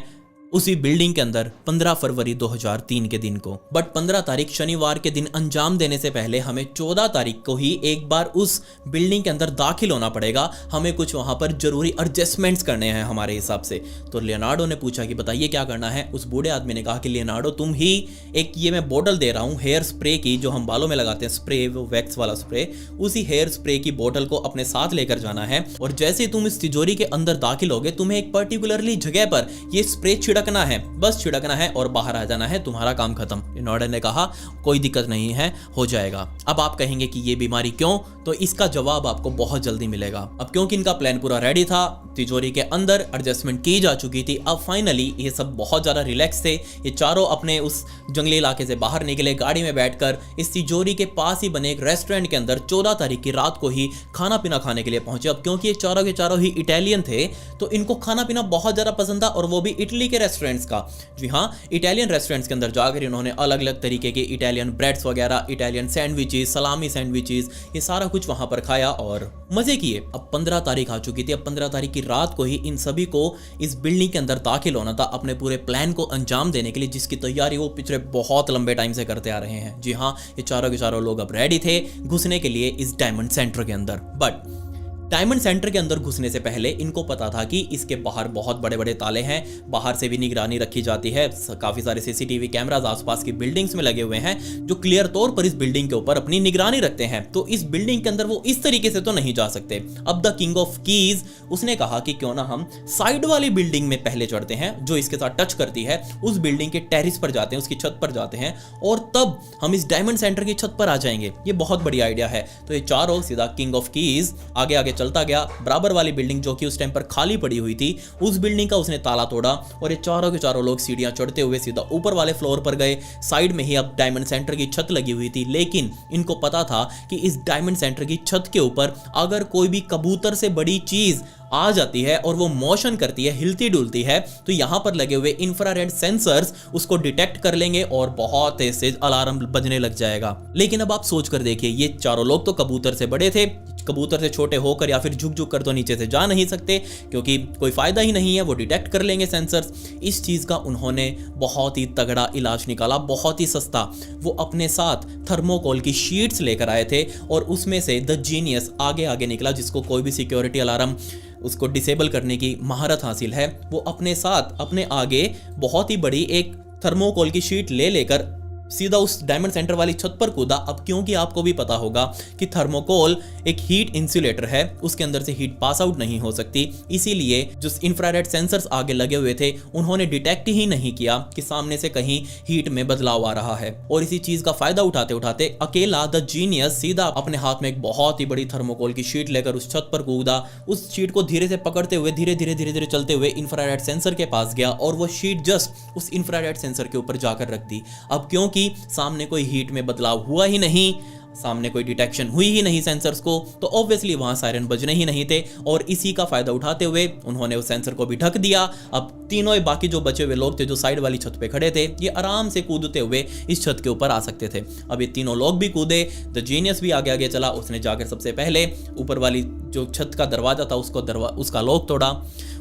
उसी बिल्डिंग के अंदर 15 फरवरी 2003 के दिन को। बट 15 तारीख शनिवार के दिन अंजाम देने से पहले हमें 14 तारीख को ही एक बार उस बिल्डिंग के अंदर दाखिल होना पड़ेगा। हमें कुछ वहां पर जरूरी एडजस्टमेंट्स करने हैं हमारे हिसाब से। तो लियोनार्डो ने पूछा कि बताइए क्या करना है। उस बूढ़े आदमी ने कहा कि लियोनार्डो तुम ही एक ये मैं बोतल दे रहा हूँ हेयर स्प्रे की, जो हम बालों में लगाते हैं स्प्रे, वो वैक्स वाला स्प्रे, उसी हेयर स्प्रे की बोतल को अपने साथ लेकर जाना है। और जैसे ही तुम इस तिजोरी के अंदर दाखिल होगे तुम्हें एक पर्टिकुलरली जगह पर ये स्प्रे छिड़कना है, बस छिड़कना है और बाहर आ जाना है, तुम्हारा काम खत्म। लियोनार्डो ने कहा कोई दिक्कत नहीं है, हो जाएगा। अब आप कहेंगे कि ये बीमारी क्यों, तो इसका जवाब आपको बहुत जल्दी मिलेगा। अब क्योंकि इनका प्लान पूरा रेडी था, तिजोरी के अंदर एडजस्टमेंट की जा चुकी थी, अब फाइनली ये सब बहुत ज्यादा रिलैक्स थे। ये चारों अपने उस जंगली इलाके से बाहर निकले, गाड़ी में बैठकर इस तिजोरी के पास ही बने एक रेस्टोरेंट के अंदर 14 तारीख की रात को ही खाना पीना खाने के लिए पहुंचे। अब क्योंकि ये चारों के चारों ही इटालियन थे तो इनको खाना पीना बहुत ज्यादा पसंद था, और वो भी इटली के रेस्टोरेंट्स का। जी हाँ, इटालियन रेस्टोरेंट्स के अंदर जाकर इन्होंने अलग अलग तरीके के इटालियन ब्रेड्स वगैरह, इटालियन सैंडविचेस, सलामी सैंडविचेस, ये सारा कुछ वहां पर खाया और मजे किए। अब 15 तारीख आ चुकी थी। अब 15 तारीख की रात को ही इन सभी को इस बिल्डिंग के अंदर दाखिल होना था अपने पूरे प्लान को अंजाम देने के लिए, जिसकी तैयारी वो पिछले बहुत लंबे टाइम से करते आ रहे हैं। जी हाँ, ये चारों के चारों लोग अब रेडी थे घुसने के लिए इस डायमंड सेंटर के अंदर। बट डायमंड सेंटर के अंदर घुसने से पहले इनको पता था कि इसके बाहर बहुत बड़े बड़े ताले हैं, बाहर से भी निगरानी रखी जाती है, काफी सारे सीसीटीवी कैमरास आसपास की बिल्डिंग्स में लगे हुए हैं जो क्लियर तौर पर इस बिल्डिंग के ऊपर अपनी निगरानी रखते हैं। तो इस बिल्डिंग के अंदर वो इस तरीके से तो नहीं जा सकते। अब द किंग ऑफ कीज उसने कहा कि क्यों ना हम साइड वाली बिल्डिंग में पहले चढ़ते हैं जो इसके साथ टच करती है, उस बिल्डिंग के टेरिस पर जाते हैं, उसकी छत पर जाते हैं और तब हम इस डायमंड सेंटर की छत पर आ जाएंगे। ये बहुत बड़ी आइडिया है। तो ये चारों सीधा किंग ऑफ कीज आगे आगे चलता गया। बराबर वाली बिल्डिंग जो कि उस टाइम पर खाली पड़ी हुई थी, उस बिल्डिंग का उसने ताला तोड़ा और ये चारों के चारों लोग सीढ़ियां चढ़ते हुए सीधा ऊपर वाले फ्लोर पर गए। साइड में ही अब डायमंड सेंटर की छत लगी हुई थी, लेकिन इनको पता था कि इस डायमंड सेंटर की छत के ऊपर अगर कोई भी कबूतर से बड़ी चीज आ जाती है और वो मोशन करती है, हिलती डुलती है, तो यहां पर लगे हुए इंफ्रारेड सेंसर्स उसको डिटेक्ट कर लेंगे और बहुत तेज अलार्म बजने लग जाएगा। लेकिन अब आप सोच कर देखिए, ये चारों लोग तो कबूतर से बड़े थे, कबूतर से छोटे होकर या फिर झुक झुक कर तो नीचे से जा नहीं सकते क्योंकि कोई फायदा ही नहीं है, वो डिटेक्ट कर लेंगे सेंसर्स। इस चीज का उन्होंने बहुत ही तगड़ा इलाज निकाला, बहुत ही सस्ता। वो अपने साथ थर्मोकोल की शीट्स लेकर आए थे और उसमें से द जीनियस आगे आगे निकला, जिसको कोई भी सिक्योरिटी अलार्म उसको डिसेबल करने की महारत हासिल है। वो अपने साथ अपने आगे बहुत ही बड़ी एक थर्मोकोल की शीट ले लेकर सीधा उस डायमंड सेंटर वाली छत पर कूदा। अब क्योंकि आपको भी पता होगा कि थर्मोकोल एक हीट इंसुलेटर है, उसके अंदर से हीट पास आउट नहीं हो सकती, इसीलिए जो इंफ्रारेड सेंसर्स आगे लगे हुए थे उन्होंने डिटेक्ट ही नहीं किया कि सामने से कहीं हीट में बदलाव आ रहा है। और इसी चीज का फायदा उठाते उठाते अकेला द जीनियस सीधा अपने हाथ में एक बहुत ही बड़ी थर्मोकोल की शीट लेकर उस छत पर कूदा। उस शीट को धीरे से पकड़ते हुए धीरे धीरे चलते हुए इंफ्रारेड सेंसर के पास गया और वो शीट जस्ट उस इंफ्रारेड सेंसर के ऊपर जाकर रख दी। अब क्योंकि सामने कोई हीट में बदलाव हुआ ही नहीं, सामने कोई डिटेक्शन हुई ही नहीं सेंसर्स को, तो ऑब्वियसली वहां सायरन बजने ही नहीं थे। और इसी का फायदा उठाते हुए उन्होंने उस सेंसर को भी ढक दिया। अब तीनों बाकी जो बचे हुए लोग थे जो साइड वाली छत पे खड़े थे, ये आराम से कूदते हुए इस छत के ऊपर आ सकते थे। अब ये तीनों लोग भी कूदे, द जीनियस भी आगे आगे चला, उसने जाकर सबसे पहले ऊपर वाली जो छत का दरवाजा था उसका लॉक तोड़ा।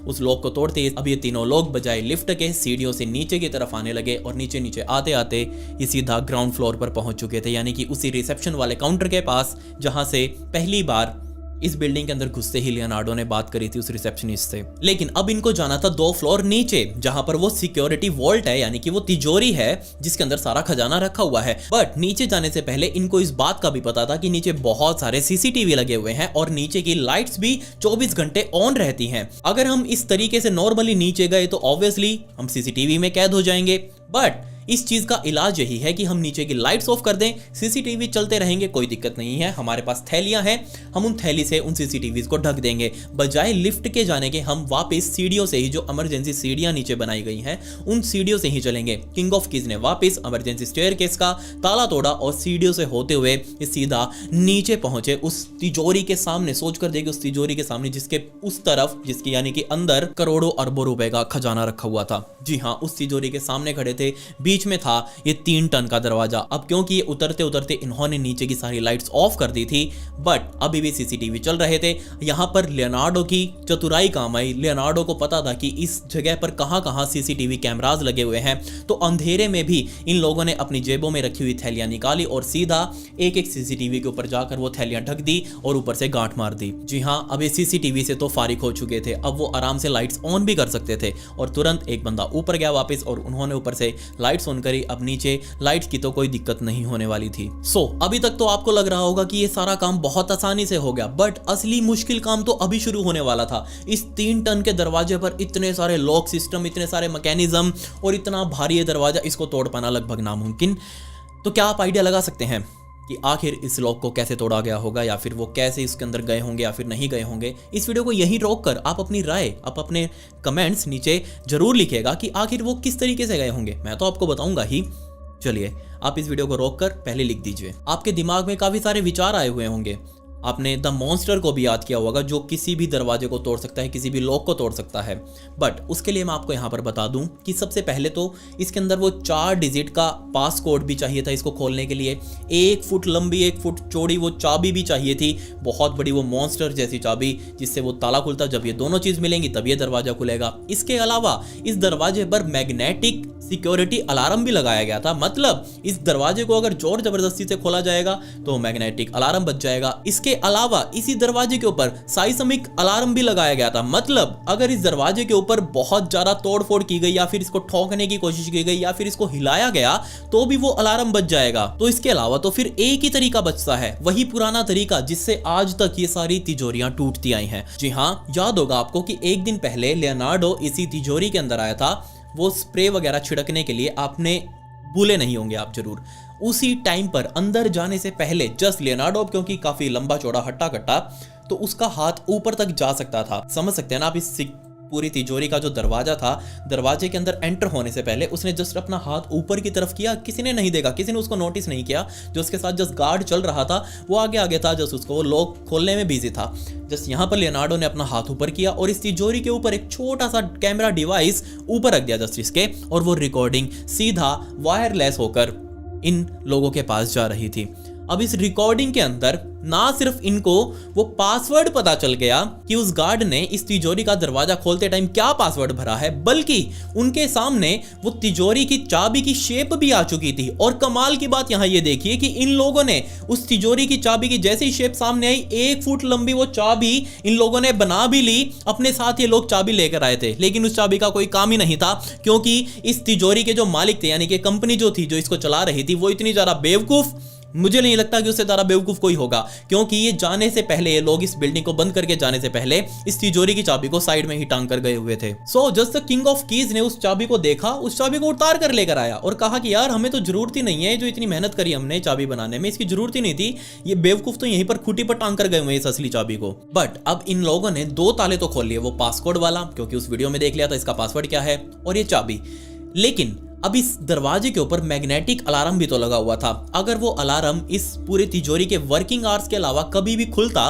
उस लॉक को तोड़ते ही अब ये तीनों लोग बजाय लिफ्ट के सीढ़ियों से नीचे की तरफ आने लगे और नीचे नीचे आते आते ये सीधा ग्राउंड फ्लोर पर पहुंच चुके थे, यानी कि उसी रिसेप्शन वाले काउंटर के पास जहां से पहली बार इस बिल्डिंग के अंदर घुसते ही लियोनार्डो ने बात करी थी उस रिसेप्शनिस्ट से। लेकिन अब इनको जाना था 2 फ्लोर नीचे, जहां पर वो सिक्योरिटी वॉल्ट है, यानी कि वो तिजोरी है जिसके अंदर सारा खजाना रखा हुआ है। बट नीचे जाने से पहले इनको इस बात का भी पता था कि नीचे बहुत सारे सीसीटीवी लगे हुए हैं और नीचे की लाइट्स भी 24 घंटे ऑन रहती हैं। अगर हम इस तरीके से नॉर्मली नीचे गए तो ऑब्वियसली हम सीसीटीवी में कैद हो जाएंगे। बट इस चीज का इलाज यही है कि हम नीचे की लाइट्स ऑफ कर दें, सीसीटीवी चलते रहेंगे, कोई दिक्कत नहीं है। हमारे पास थैलियां हैं, हम उन थैली से उन सीसीटीवीज को ढक देंगे। बजाय लिफ्ट के जाने के हम वापस सीढ़ियों से ही, जो इमरजेंसी सीढ़ियां नीचे बनाई गई हैं, उन सीढ़ियों से ही चलेंगे। किंग ऑफ कीज ने वापस इमरजेंसी स्टेयरकेस का ताला तोड़ा और सीढ़ियों से होते हुए सीधा नीचे पहुंचे उस तिजोरी के सामने। सोच कर देखिए, उस तिजोरी के सामने जिसके उस तरफ, जिसकी यानी कि अंदर करोड़ों अरबों रुपए का खजाना रखा हुआ था। जी हाँ, उस तिजोरी के सामने खड़े थे। बीच में था ये 3 टन का दरवाजा। अब क्योंकि ये उतरते उतरते इन्होंने नीचे की सारी लाइट्स ऑफ कर दी थी, बट अभी भी सीसीटीवी चल रहे थे। यहाँ पर लियोनार्डो की चतुराई काम आई। लियोनार्डो को पता था कि इस जगह पर कहाँ कहाँ सीसीटीवी कैमराज लगे हुए हैं, तो अंधेरे में भी इन लोगों ने अपनी जेबों में रखी हुई थैलियां निकाली और सीधा एक एक सीसीटीवी के ऊपर जाकर वो थैलियां ढक दी और ऊपर से गांठ मार दी। जी हाँ, अब ये सीसीटीवी से तो फारिग हो चुके थे, अब वो आराम से लाइट्स ऑन भी कर सकते थे। और तुरंत एक बंदा ऊपर गया वापस और उन्होंने ऊपर से लाइट्स ऑन करी। अब नीचे लाइट्स की तो कोई दिक्कत नहीं होने वाली थी। अभी तक तो आपको लग रहा होगा कि ये सारा काम बहुत आसानी से हो गया, बट असली मुश्किल काम तो अभी शुरू होने वाला था। इस 3 टन के दरवाजे पर इतने सारे लॉक सिस्टम, इतने सारे मैकेनिज्म और इतना भारी दरवाजा, इसको तोड़ पाना लगभग नामुमकिन। तो क्या आप आइडिया लगा सकते हैं कि आखिर इस लॉक को कैसे तोड़ा गया होगा, या फिर वो कैसे इसके अंदर गए होंगे या फिर नहीं गए होंगे? इस वीडियो को यहीं रोक कर आप अपनी राय, आप अपने कमेंट्स नीचे जरूर लिखिएगा कि आखिर वो किस तरीके से गए होंगे। मैं तो आपको बताऊंगा ही। चलिए, आप इस वीडियो को रोक कर पहले लिख दीजिए। आपके दिमाग में काफी सारे विचार आए हुए होंगे। आपने द मॉन्स्टर को भी याद किया होगा, जो किसी भी दरवाजे को तोड़ सकता है, किसी भी लॉक को तोड़ सकता है। बट उसके लिए मैं आपको यहाँ पर बता दूं कि सबसे पहले तो इसके अंदर वो 4 डिजिट का पास कोड भी चाहिए था इसको खोलने के लिए। 1 फुट लंबी 1 फुट चौड़ी वो चाबी भी चाहिए थी, बहुत बड़ी वो मॉन्स्टर जैसी चाबी जिससे वो ताला खुलता। जब ये दोनों चीज मिलेंगी तब ये दरवाजा खुलेगा। इसके अलावा इस दरवाजे पर मैग्नेटिक सिक्योरिटी अलार्म भी लगाया गया था। मतलब इस दरवाजे को अगर जोर जबरदस्ती से खोला जाएगा तो मैग्नेटिक अलार्म बज जाएगा। इसके अलावा इसी दरवाजे के ऊपर साइस्मिक अलार्म भी लगाया गया था। मतलब अगर इस दरवाजे के ऊपर बहुत ज्यादा तोड़फोड़ की गई या फिर इसको ठोकने की कोशिश की गई या फिर इसको हिलाया गया तो भी वो अलार्म बज जाएगा। तो इसके अलावा तो फिर एक ही तरीका बचता है, वही पुराना तरीका जिससे आज तक ये सारी तिजोरियां टूटती आई हैं। जी हाँ, याद होगा आपको कि एक दिन पहले लियोनार्डो इसी तिजोरी के अंदर आया था। वो स्प्रे वगैरह छिड़कने के लिए, आपने भूले नहीं होंगे आप जरूर। उसी टाइम पर अंदर जाने से पहले जस्ट लियोनार्डो, क्योंकि काफी लंबा चौड़ा हट्टा कट्टा, तो उसका हाथ ऊपर तक जा सकता था। समझ सकते हैं ना आप? इस पूरी तिजोरी का जो दरवाजा था, दरवाजे के अंदर एंटर होने से पहले उसने जस्ट अपना हाथ ऊपर की तरफ किया। किसी ने नहीं देखा, किसी ने उसको नोटिस नहीं किया। जो उसके साथ जस्ट गार्ड चल रहा था वो आगे आगे था, जस्ट उसको वो लॉक खोलने में बिजी था। जस्ट यहाँ पर लियोनार्डो ने अपना हाथ ऊपर किया और इस तिजोरी के ऊपर एक छोटा सा कैमरा डिवाइस ऊपर रख दिया जस्ट इसके, और वो रिकॉर्डिंग सीधा वायरलेस होकर इन लोगों के पास जा रही थी। अब इस रिकॉर्डिंग के अंदर ना सिर्फ इनको वो पासवर्ड पता चल गया कि उस गार्ड ने इस तिजोरी का दरवाजा खोलते टाइम क्या पासवर्ड भरा है, बल्कि उनके सामने वो तिजोरी की चाबी की शेप भी आ चुकी थी। और कमाल की बात यहाँ ये देखिए कि इन लोगों ने उस तिजोरी की चाबी की जैसी शेप सामने आई, 1 फुट लंबी वो चाबी इन लोगों ने बना भी ली। अपने साथ ये लोग चाबी लेकर आए थे, लेकिन उस चाबी का कोई काम ही नहीं था, क्योंकि इस तिजोरी के जो मालिक थे, यानी कि कंपनी जो थी जो इसको चला रही थी, वो इतनी ज्यादा बेवकूफ, मुझे नहीं लगता कि उससे ज्यादा बेवकूफ कोई होगा, क्योंकि ये जाने से पहले, ये लोग इस बिल्डिंग को बंद करके जाने से पहले इस तिजोरी की चाबी को साइड में ही टांग कर गए हुए थे। So just the king of keys ने उस चाबी को देखा, उस चाबी को उतार कर लेकर आया और कहा कि यार हमें तो जरूरत ही नहीं है, जो इतनी मेहनत करी हमने चाबी बनाने में, इसकी जरूरत ही नहीं थी। ये बेवकूफ तो यहीं पर खूंटी पर टांग कर गए हुए इस असली चाबी को। बट अब इन लोगों ने 2 ताले तो खोल लिए, वो पासकोड वाला, क्योंकि उस वीडियो में देख लिया था इसका पासवर्ड क्या है, और ये चाबी। लेकिन अब इस दरवाजे के ऊपर मैग्नेटिक अलार्म भी तो लगा हुआ था। अगर वो अलार्म इस पूरी तिजोरी के वर्किंग आवर्स के अलावा कभी भी खुलता,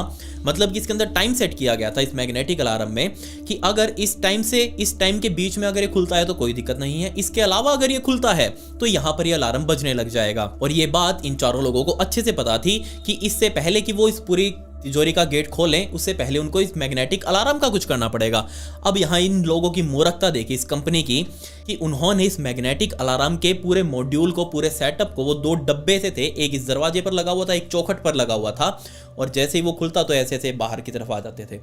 मतलब कि इसके अंदर टाइम सेट किया गया था इस मैग्नेटिक अलार्म में कि अगर इस टाइम से इस टाइम के बीच में अगर ये खुलता है तो कोई दिक्कत नहीं है, इसके अलावा अगर ये खुलता है तो यहाँ पर ये अलार्म बजने लग जाएगा। और ये बात इन चारों लोगों को अच्छे से पता थी कि इससे पहले कि वो इस पूरी तिजोरी का गेट खोलें, उससे पहले उनको इस मैग्नेटिक अलार्म का कुछ करना पड़ेगा। अब यहाँ इन लोगों की मूर्खता देखी इस कंपनी की कि उन्होंने इस मैग्नेटिक अलार्म के पूरे मॉड्यूल को, पूरे सेटअप को, वो 2 डब्बे से थे, एक इस दरवाजे पर लगा हुआ था, एक चौखट पर लगा हुआ था, और जैसे ही वो खुलता तो ऐसे ऐसे बाहर की तरफ आ जाते थे।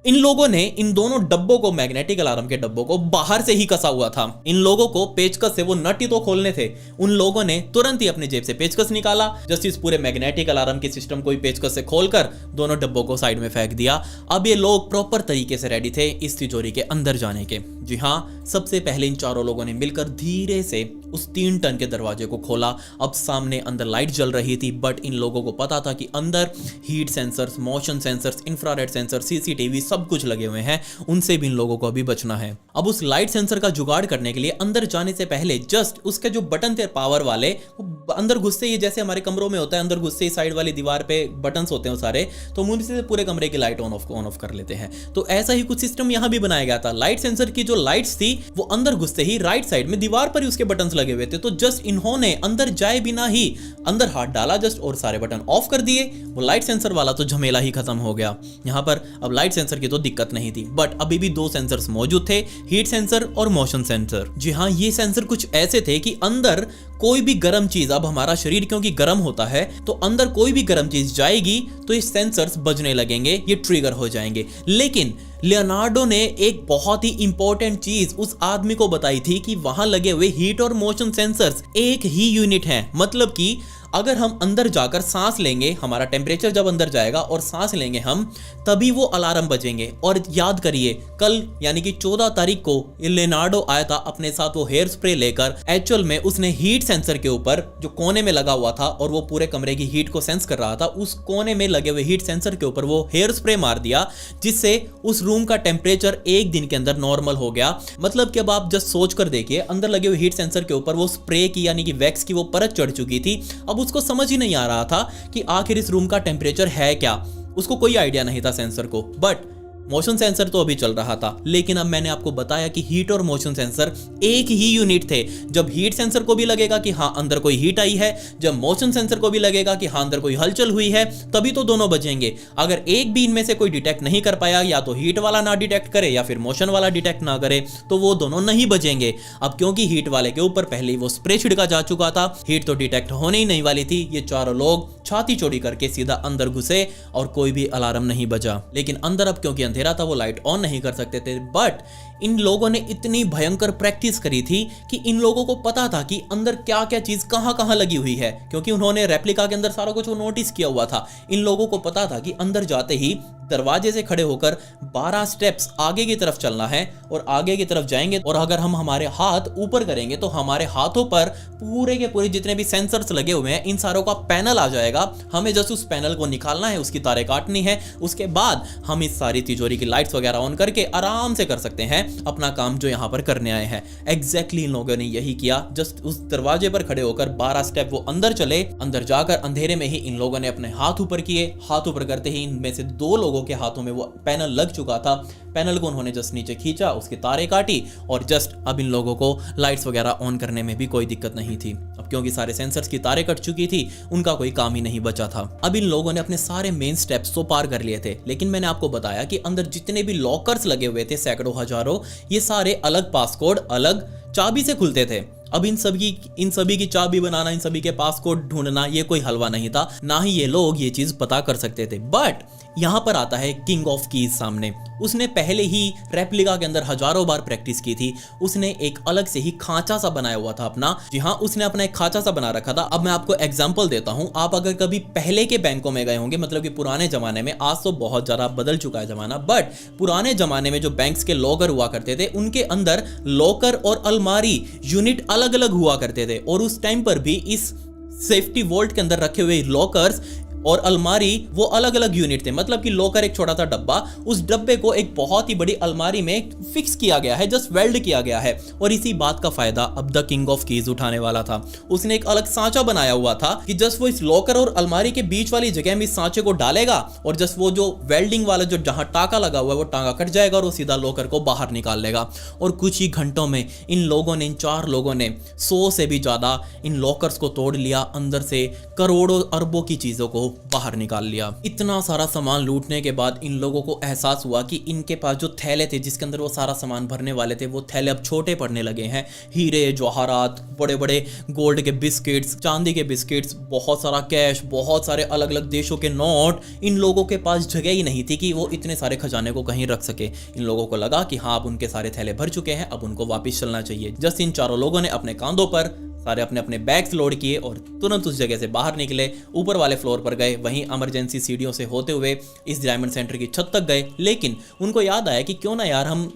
इन लोगों ने इन दोनों डब्बों को, मैग्नेटिक अलार्म के डब्बों को बाहर से ही कसा हुआ था। इन लोगों को पेचकस से वो नट ही तो खोलने थे। उन लोगों ने तुरंत ही अपनी जेब से पेचकस निकाला, जस्ट इस पूरे मैग्नेटिक अलार्म के सिस्टम को ही पेचकस से खोलकर दोनों डब्बों को साइड में फेंक दिया। अब ये लोग प्रॉपर तरीके से रेडी थे इस तिजोरी के अंदर जाने के। जी हाँ, सबसे पहले इन चारों लोगों ने मिलकर धीरे से उस 3 टन के दरवाजे को खोला। अब सामने अंदर लाइट जल रही थी, बट इन लोगों को पता था कि अंदर heat sensors, motion sensors, infrared sensor, CCTV सब कुछ लगे हुए हैं, उनसे भी इन लोगों को अभी बचना है। अब उस लाइट सेंसर का जुगाड़ करने के लिए अंदर जाने से पहले जस्ट उसके जो बटन थे पावर वाले, वो अंदर घुसते ही, जैसे हमारे कमरों में होता है, अंदर घुसते ही साइड वाली दीवार पे बटन्स होते हैं सारे, तो हम उनसे पूरे कमरे की लाइट ऑन ऑफ कर लेते हैं। तो ऐसा ही कुछ सिस्टम यहां भी बनाया गया था। लाइट सेंसर की जो लाइट्स थी वो अंदर घुसते ही राइट साइड में दीवार पर ही उसके बटन्स लगे हुए थे, तो जस्ट इन्होंने अंदर जाए बिना ही अंदर हाथ डाला जस्ट और सारे बटन ऑफ कर दिए। वो लाइट सेंसर वाला तो झमेला ही खत्म हो गया। यहां पर अब लाइट सेंसर की तो दिक्कत नहीं थी, बट अभी भी दो सेंसर्स मौजूद थे, हीट सेंसर और मोशन सेंसर। जी हाँ, ये सेंसर कुछ ऐसे थे कि अंदर कोई भी गर्म चीज, अब हमारा शरीर क्योंकि गर्म होता है तो अंदर कोई भी गर्म चीज जाएगी तो ये सेंसर्स बजने लगेंगे, ये ट्रिगर हो जाएंगे। लेकिन लियोनार्डो ने एक बहुत ही इंपॉर्टेंट चीज उस आदमी को बताई थी कि वहां लगे हुए हीट और मोशन सेंसर्स एक ही यूनिट हैं। मतलब कि अगर हम अंदर जाकर सांस लेंगे, हमारा टेम्परेचर जब अंदर जाएगा और सांस लेंगे हम, तभी वो अलार्म बजेंगे। और याद करिए, कल यानी कि 14 तारीख को लियोनार्डो आया था अपने साथ वो हेयर स्प्रे लेकर। एक्चुअल में उसने हीट सेंसर के ऊपर जो कोने में लगा हुआ था और वो पूरे कमरे की हीट को सेंस कर रहा था, उस कोने में लगे हुए हीट सेंसर के ऊपर वो हेयर स्प्रे मार दिया, जिससे उस रूम का टेम्परेचर एक दिन के अंदर नॉर्मल हो गया। मतलब कि अब आप जस्ट सोच कर देखिए, अंदर लगे हुए हीट सेंसर के ऊपर वो स्प्रे की यानी कि वैक्स की वो परत चढ़ चुकी थी। अब उसको समझ ही नहीं आ रहा था कि आखिर इस रूम का टेम्परेचर है क्या, उसको कोई आइडिया नहीं था सेंसर को। बट मोशन सेंसर तो अभी चल रहा था। लेकिन अब मैंने आपको बताया कि हीट और मोशन सेंसर एक ही यूनिट थे। जब हीट सेंसर को भी लगेगा कि हाँ अंदर कोई हीट आई है, जब मोशन सेंसर को भी लगेगा कि हाँ अंदर कोई हलचल हुई है, तभी तो दोनों बजेंगे। अगर एक भी इनमें से कोई डिटेक्ट नहीं कर पाया, या तो हीट वाला ना डिटेक्ट करे या फिर मोशन वाला डिटेक्ट ना करे, तो वो दोनों नहीं बजेंगे। अब क्योंकि हीट वाले के ऊपर पहले ही वो स्प्रे छिड़का जा चुका था, हीट तो डिटेक्ट होने ही नहीं वाली थी। ये चारों लोग छाती चौड़ी करके सीधा अंदर घुसे और कोई भी अलार्म नहीं बजा। लेकिन अंदर अब क्योंकि अंधेरा था वो लाइट ऑन नहीं कर सकते थे। बट इन लोगों ने इतनी भयंकर प्रैक्टिस करी थी कि इन लोगों को पता था कि अंदर क्या क्या चीज कहां कहां लगी हुई है, क्योंकि उन्होंने रेप्लिका के अंदर सारा कुछ वो नोटिस किया हुआ था। इन लोगों को पता था कि अंदर जाते ही दरवाजे से खड़े होकर 12 स्टेप्स आगे की तरफ चलना है और आगे की तरफ जाएंगे, और अगर हम हमारे हाथ ऊपर करेंगे तो हमारे हाथों पर पूरे के पूरे जितने भी सेंसर्स लगे हुए हैं इन सारों का पैनल आ जाएगा। हमें जस्ट उस पैनल को निकालना है, उसकी तारें काटनी है, उसके बाद हम इस सारी तिजोरी की लाइट्स वगैरह ऑन करके आराम से कर सकते हैं अपना काम जो यहाँ पर करने आए हैं। एग्जैक्टली इन लोगों ने यही किया। जस्ट उस दरवाजे पर खड़े होकर 12 स्टेप वो अंदर चले। अंदर जाकर अंधेरे में ही इन लोगों ने अपने हाथ ऊपर किए। हाथ ऊपर करते ही इनमें से 2 लोगों के हाथों में वो पैनल लग चुका था। पैनल को उन्होंने जस्ट नीचे खींचा, उसकी तारें काटी और जस्ट अब इन लोगों को लाइट्स वगैरह ऑन करने में भी कोई दिक्कत नहीं थी। अब क्योंकि सारे सेंसर्स की तारें कट चुकी थी, उनका कोई काम ही नहीं बचा था। अब इन लोगों ने अपने सारे मेन स्टेप्स तो पार कर लिए थे, लेकिन मैंने आपको बताया कि अंदर जितने भी लॉकर्स लगे हुए थे, सैकड़ों हजारों, ये सारे अलग पासकोड अलग चाबी से खुलते थे। अब इन सभी की चाबी बनाना, इन सभी के पासकोड ढूंढना, ये कोई हलवा नहीं था। ना ही ये लोग ये चीज पता कर सकते थे। बट यहां पर आता है किंग ऑफ कीज सामने। उसने पहले ही रेप्लिका के अंदर हजारों बार प्रैक्टिस की थी। उसने एक अलग से ही खांचा सा बनाया हुआ था अपना। जी हाँ, उसने अपना एक खांचा सा बना रखा था। अब मैं आपको एग्जांपल देता हूं। आप अगर कभी पहले के बैंकों में गए होंगे, मतलब कि पुराने जमाने में, आज तो बहुत ज्यादा बदल चुका है जमाना, बट पुराने जमाने में जो बैंक्स के लॉकर हुआ करते थे, उनके अंदर लॉकर और अलमारी यूनिट अलग अलग हुआ करते थे। और उस टाइम पर भी इस सेफ्टी वॉल्ट के अंदर रखे हुए लॉकर्स और अलमारी वो अलग अलग यूनिट थे। मतलब कि लॉकर एक छोटा सा डब्बा, उस डब्बे को एक बहुत ही बड़ी अलमारी में फिक्स किया गया है, जस्ट वेल्ड किया गया है। और इसी बात का फायदा अब द किंग ऑफ कीज उठाने वाला था। उसने एक अलग सांचा बनाया हुआ था कि जस्ट वो इस लॉकर और अलमारी के बीच वाली जगह में इस सांचे को डालेगा और जस्ट वो जो वेल्डिंग वाला जो जहां टाका लगा हुआ है वो टाका कट जाएगा और वो सीधा लॉकर को बाहर निकाल लेगा। और कुछ ही घंटों में इन लोगों ने, इन 4 लोगों ने 100 से भी ज्यादा इन लॉकर्स को तोड़ लिया, अंदर से करोड़ों अरबों की चीजों को बाहर निकाल लिया। इतना सारा सामान लूटने के बाद इन लोगों को एहसास हुआ कि इनके पास जो थैले थे जिसके अंदर वो सारा सामान भरने वाले थे, वो थैले अब छोटे पड़ने लगे हैं। हीरे जवाहरात, बड़े बड़े गोल्ड के बिस्किट्स, चांदी के बिस्किट्स, बहुत सारा कैश, बहुत सारे अलग अलग देशों के नोट। इन लोगों के पास जगह ही नहीं थी कि वो इतने सारे खजाने को कहीं रख सके। इन लोगों को लगा कि हाँ अब उनके सारे थैले भर चुके हैं, अब उनको वापस चलना चाहिए। जस्ट इन 4 लोगों ने अपने कांधों पर सारे अपने अपने बैग्स लोड किए और तुरंत उस जगह से बाहर निकले, ऊपर वाले फ्लोर पर गए, वहीं इमरजेंसी सीढ़ियों से होते हुए इस डायमंड सेंटर की छत तक गए। लेकिन उनको याद आया कि क्यों ना यार, हम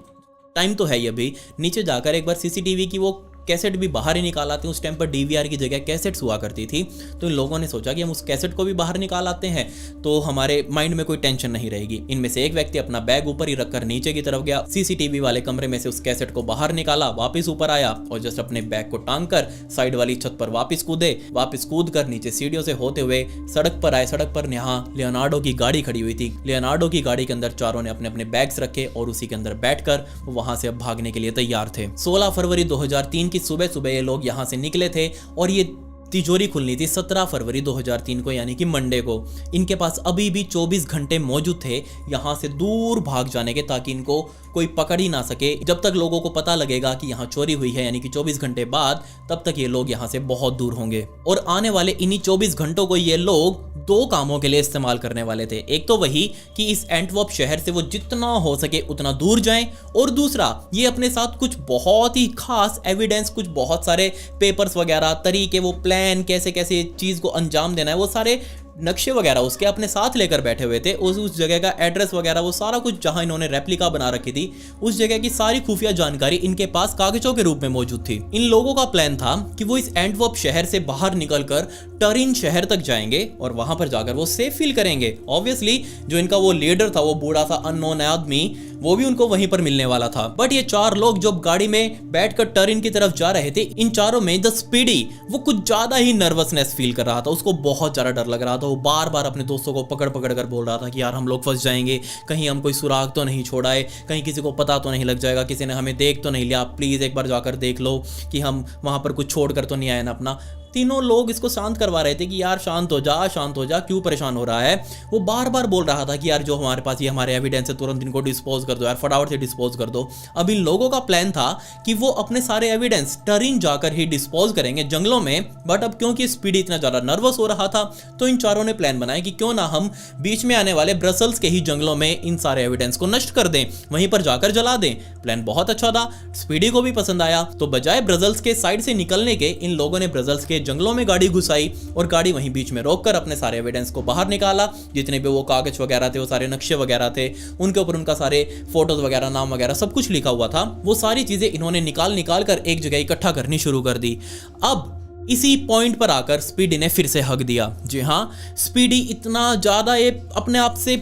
टाइम तो है ही अभी, नीचे जाकर एक बार सीसीटीवी की वो कैसेट भी बाहर ही निकाल आते हैं। उस टाइम पर डीवीआर की जगह कैसेट्स हुआ करती थी, तो इन लोगों ने सोचा कि हम उस कैसेट को भी बाहर निकाल आते हैं तो हमारे माइंड में कोई टेंशन नहीं रहेगी। इनमें से एक व्यक्ति अपना बैग ऊपर ही रखकर नीचे की तरफ गया, सीसीटीवी वाले कमरे में से उस कैसेट को बाहर निकाला, वापस ऊपर आया और जस्ट अपने बैग को टांग कर साइड वाली छत पर वापस कूदे। वापस कूद कर नीचे सीढ़ियों से होते हुए सड़क पर आए। सड़क पर यहाँ लियोनार्डो की गाड़ी खड़ी हुई थी। लियोनार्डो की गाड़ी के अंदर चारों ने अपने अपने बैग्स रखे और उसी के अंदर बैठकर वहां से अब भागने के लिए तैयार थे। 16 फरवरी 2003 की सुबह सुबह ये लोग यहां से निकले थे और ये तिजोरी खुलनी थी 17 फरवरी 2003 को, यानी कि मंडे को। इनके पास अभी भी 24 घंटे मौजूद थे यहां से दूर भाग जाने के, ताकि इनको कोई पकड़ ही ना सके। जब तक लोगों को पता लगेगा कि यहाँ चोरी हुई है, यानी कि 24 घंटे बाद, तब तक ये लोग यहाँ से बहुत दूर होंगे। और आने वाले इन्हीं 24 घंटों को ये लोग 2 कामों के लिए इस्तेमाल करने वाले थे। एक तो वही कि इस एंटवर्प शहर से वो जितना हो सके उतना दूर जाएं, और दूसरा ये अपने साथ कुछ बहुत ही खास एविडेंस, कुछ बहुत सारे पेपर्स वगैरह, तरीके, वो प्लान, कैसे कैसे चीज को अंजाम देना है, वो सारे नक्शे वगैरह उसके अपने साथ लेकर बैठे हुए थे। उस जगह का एड्रेस वगैरह, वो सारा कुछ जहां इन्होंने रेप्लिका बना रखी थी, उस जगह की सारी खुफिया जानकारी इनके पास कागजों के रूप में मौजूद थी। इन लोगों का प्लान था कि वो इस एंटवर्प शहर से बाहर निकलकर टरिन शहर तक जाएंगे और वहां पर जाकर वो सेफ फील करेंगे। ऑब्वियसली जो इनका वो लीडर था, वो बूढ़ा सा अननोन आदमी, वो भी उनको वहीं पर मिलने वाला था। बट ये 4 लोग जब गाड़ी में बैठकर टरिन की तरफ जा रहे थे, इन चारों में द स्पीडी वो कुछ ज्यादा ही नर्वसनेस फील कर रहा था। उसको बहुत ज्यादा डर लग रहा था। वो बार बार अपने दोस्तों को पकड़ पकड़ कर बोल रहा था कि यार हम लोग फंस जाएंगे, कहीं हम कोई सुराग तो नहीं छोड़ाए, कहीं किसी को पता तो नहीं लग जाएगा, किसी ने हमें देख तो नहीं लिया, प्लीज एक बार जाकर देख लो कि हम वहां पर कुछ छोड़ कर तो नहीं आए ना अपना। तीनों लोग इसको शांत करवा रहे थे कि यार शांत हो जा, क्यों परेशान हो रहा है। वो बार बार बोल रहा था कि यार जो हमारे पास ये हमारे एविडेंस है, तुरंत इनको डिस्पोज कर दो यार, फटाफट से डिस्पोज कर दो। अब इन लोगों का प्लान था कि वो अपने सारे एविडेंस टरिन जाकर ही डिस्पोज करेंगे जंगलों में। बट अब क्योंकि स्पीडी इतना ज्यादा नर्वस हो रहा था, तो इन चारों ने प्लान बनाया कि क्यों ना हम बीच में आने वाले ब्रसल्स के ही जंगलों में इन सारे एविडेंस को नष्ट कर दें, वहीं पर जाकर जला दें। प्लान बहुत अच्छा था, स्पीडी को भी पसंद आया। तो बजाय ब्रसल्स के साइड से निकलने के, इन लोगों ने ब्रसल्स के जंगलों में गाड़ी घुसाई और गाड़ी वहीं बीच में रोककर अपने सारे एविडेंस को बाहर निकाला। जितने भी वो कागज वगैरह थे, वो सारे नक्शे वगैरह थे, उनके ऊपर उनका सारे फोटोज वगैरह, नाम वगैरह सब कुछ लिखा हुआ था। वो सारी चीजें इन्होंने निकाल कर एक जगह इकट्ठा करनी शुरू कर दी। अब इसी पॉइंट पर आकर स्पीडी ने फिर से हक दिया। जी हाँ, स्पीडी इतना ज्यादा ये अपने आप से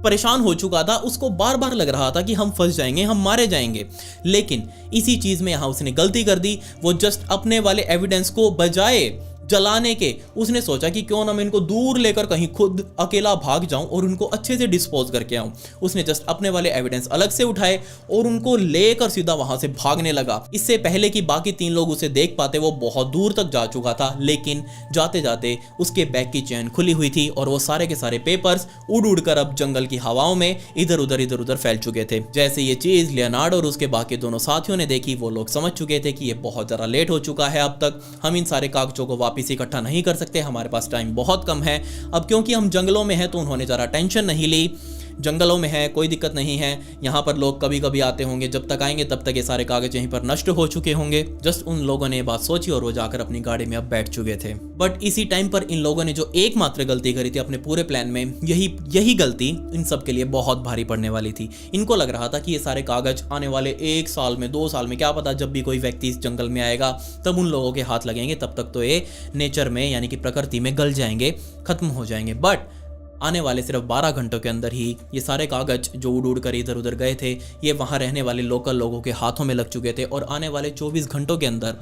परेशान हो चुका था, उसको बार बार लग रहा था कि हम फंस जाएंगे, हम मारे जाएंगे। लेकिन इसी चीज में यहां उसने गलती कर दी। वो जस्ट अपने वाले एविडेंस को बजाय जलाने के, उसने सोचा कि क्यों ना मैं इनको दूर लेकर कहीं खुद अकेला भाग जाऊं और उनको अच्छे से डिस्पोज करके आऊं। उसने जस्ट अपने वाले एविडेंस अलग से उठाए और उनको लेकर सीधा वहां से भागने लगा। इससे पहले कि बाकी 3 लोग उसे देख पाते, वो बहुत दूर तक जा चुका था। लेकिन जाते जाते उसके बैग की चेन खुली हुई थी और वो सारे के सारे पेपर्स उड़ उड़ कर अब जंगल की हवाओं में इधर उधर फैल चुके थे। जैसे ये चीज लियोनार्डो और उसके बाकी दोनों साथियों ने देखी, वो लोग समझ चुके थे कि ये बहुत ज्यादा लेट हो चुका है। अब तक हम इन सारे कागजों को वापस इकट्ठा नहीं कर सकते, हमारे पास टाइम बहुत कम है। अब क्योंकि हम जंगलों में हैं तो उन्होंने जरा टेंशन नहीं ली। जंगलों में है, कोई दिक्कत नहीं है, यहाँ पर लोग कभी कभी आते होंगे, जब तक आएंगे तब तक ये सारे कागज यहीं पर नष्ट हो चुके होंगे। जस्ट उन लोगों ने ये बात सोची और वो जाकर अपनी गाड़ी में अब बैठ चुके थे। बट इसी टाइम पर इन लोगों ने जो एकमात्र गलती करी थी अपने पूरे प्लान में, यही गलती इन सब के लिए बहुत भारी पड़ने वाली थी। इनको लग रहा था कि ये सारे कागज आने वाले 1 साल में, 2 साल में, क्या पता जब भी कोई व्यक्ति इस जंगल में आएगा तब उन लोगों के हाथ लगेंगे, तब तक तो ये नेचर में यानी कि प्रकृति में गल जाएंगे, खत्म हो जाएंगे। बट आने वाले सिर्फ 12 घंटों के अंदर ही ये सारे कागज जो उड़ उड़ कर इधर उधर गए थे, ये वहां रहने वाले लोकल लोगों के हाथों में लग चुके थे। और आने वाले 24 घंटों के अंदर